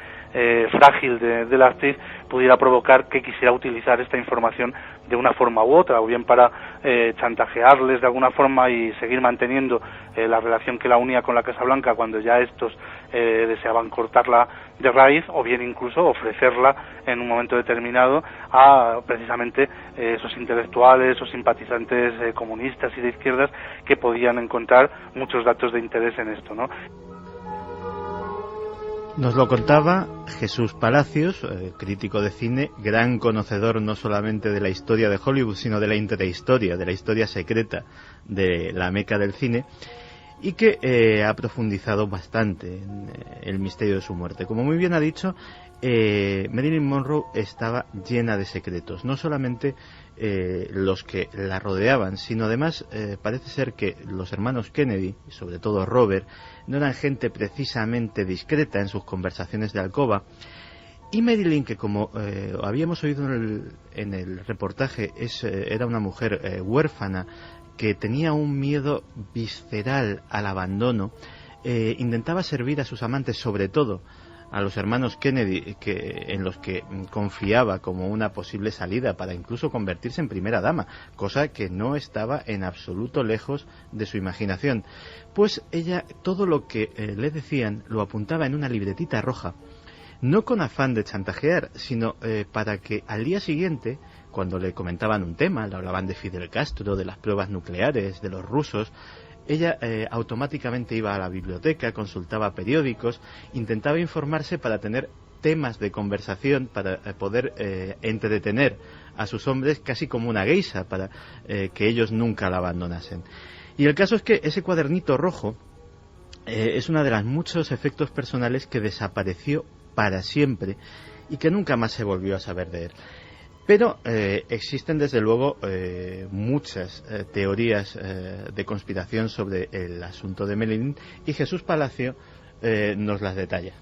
frágil de la actriz pudiera provocar que quisiera utilizar esta información de una forma u otra, o bien para chantajearles de alguna forma y seguir manteniendo la relación que la unía con la Casa Blanca cuando ya estos deseaban cortarla de raíz, o bien incluso ofrecerla en un momento determinado a precisamente esos intelectuales o simpatizantes comunistas y de izquierdas que podían encontrar muchos datos de interés en esto, ¿no? Nos lo contaba Jesús Palacios, crítico de cine, gran conocedor no solamente de la historia de Hollywood, sino de la intrahistoria, de la historia secreta de la meca del cine, y que ha profundizado bastante en el misterio de su muerte. Como muy bien ha dicho, Marilyn Monroe estaba llena de secretos, no solamente los que la rodeaban, sino además parece ser que los hermanos Kennedy, y sobre todo Robert, no eran gente precisamente discreta en sus conversaciones de alcoba, y Marilyn, que como habíamos oído en el reportaje, era una mujer huérfana que tenía un miedo visceral al abandono, intentaba servir a sus amantes, sobre todo a los hermanos Kennedy, en los que confiaba como una posible salida para incluso convertirse en primera dama, cosa que no estaba en absoluto lejos de su imaginación. Pues ella todo lo que le decían lo apuntaba en una libretita roja, no con afán de chantajear, sino para que al día siguiente, cuando le comentaban un tema, le hablaban de Fidel Castro, de las pruebas nucleares, de los rusos, ella automáticamente iba a la biblioteca, consultaba periódicos, intentaba informarse para tener temas de conversación, para poder entretener a sus hombres casi como una geisha, para que ellos nunca la abandonasen. Y el caso es que ese cuadernito rojo es uno de los muchos efectos personales que desapareció para siempre y que nunca más se volvió a saber de él. Pero existen desde luego muchas teorías de conspiración sobre el asunto de Marilyn, y Jesús Palacio nos las detalla.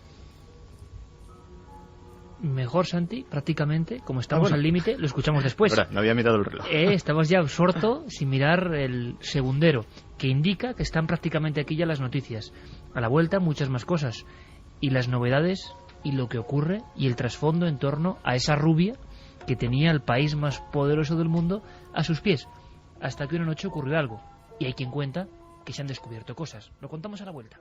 Mejor, Santi, prácticamente, como estamos al límite, lo escuchamos después. Ahora, no había mirado el reloj. Estamos ya absorto sin mirar el segundero, que indica que están prácticamente aquí ya las noticias. A la vuelta muchas más cosas, y las novedades, y lo que ocurre, y el trasfondo en torno a esa rubia que tenía el país más poderoso del mundo a sus pies, hasta que una noche ocurrió algo, y hay quien cuenta que se han descubierto cosas. Lo contamos a la vuelta.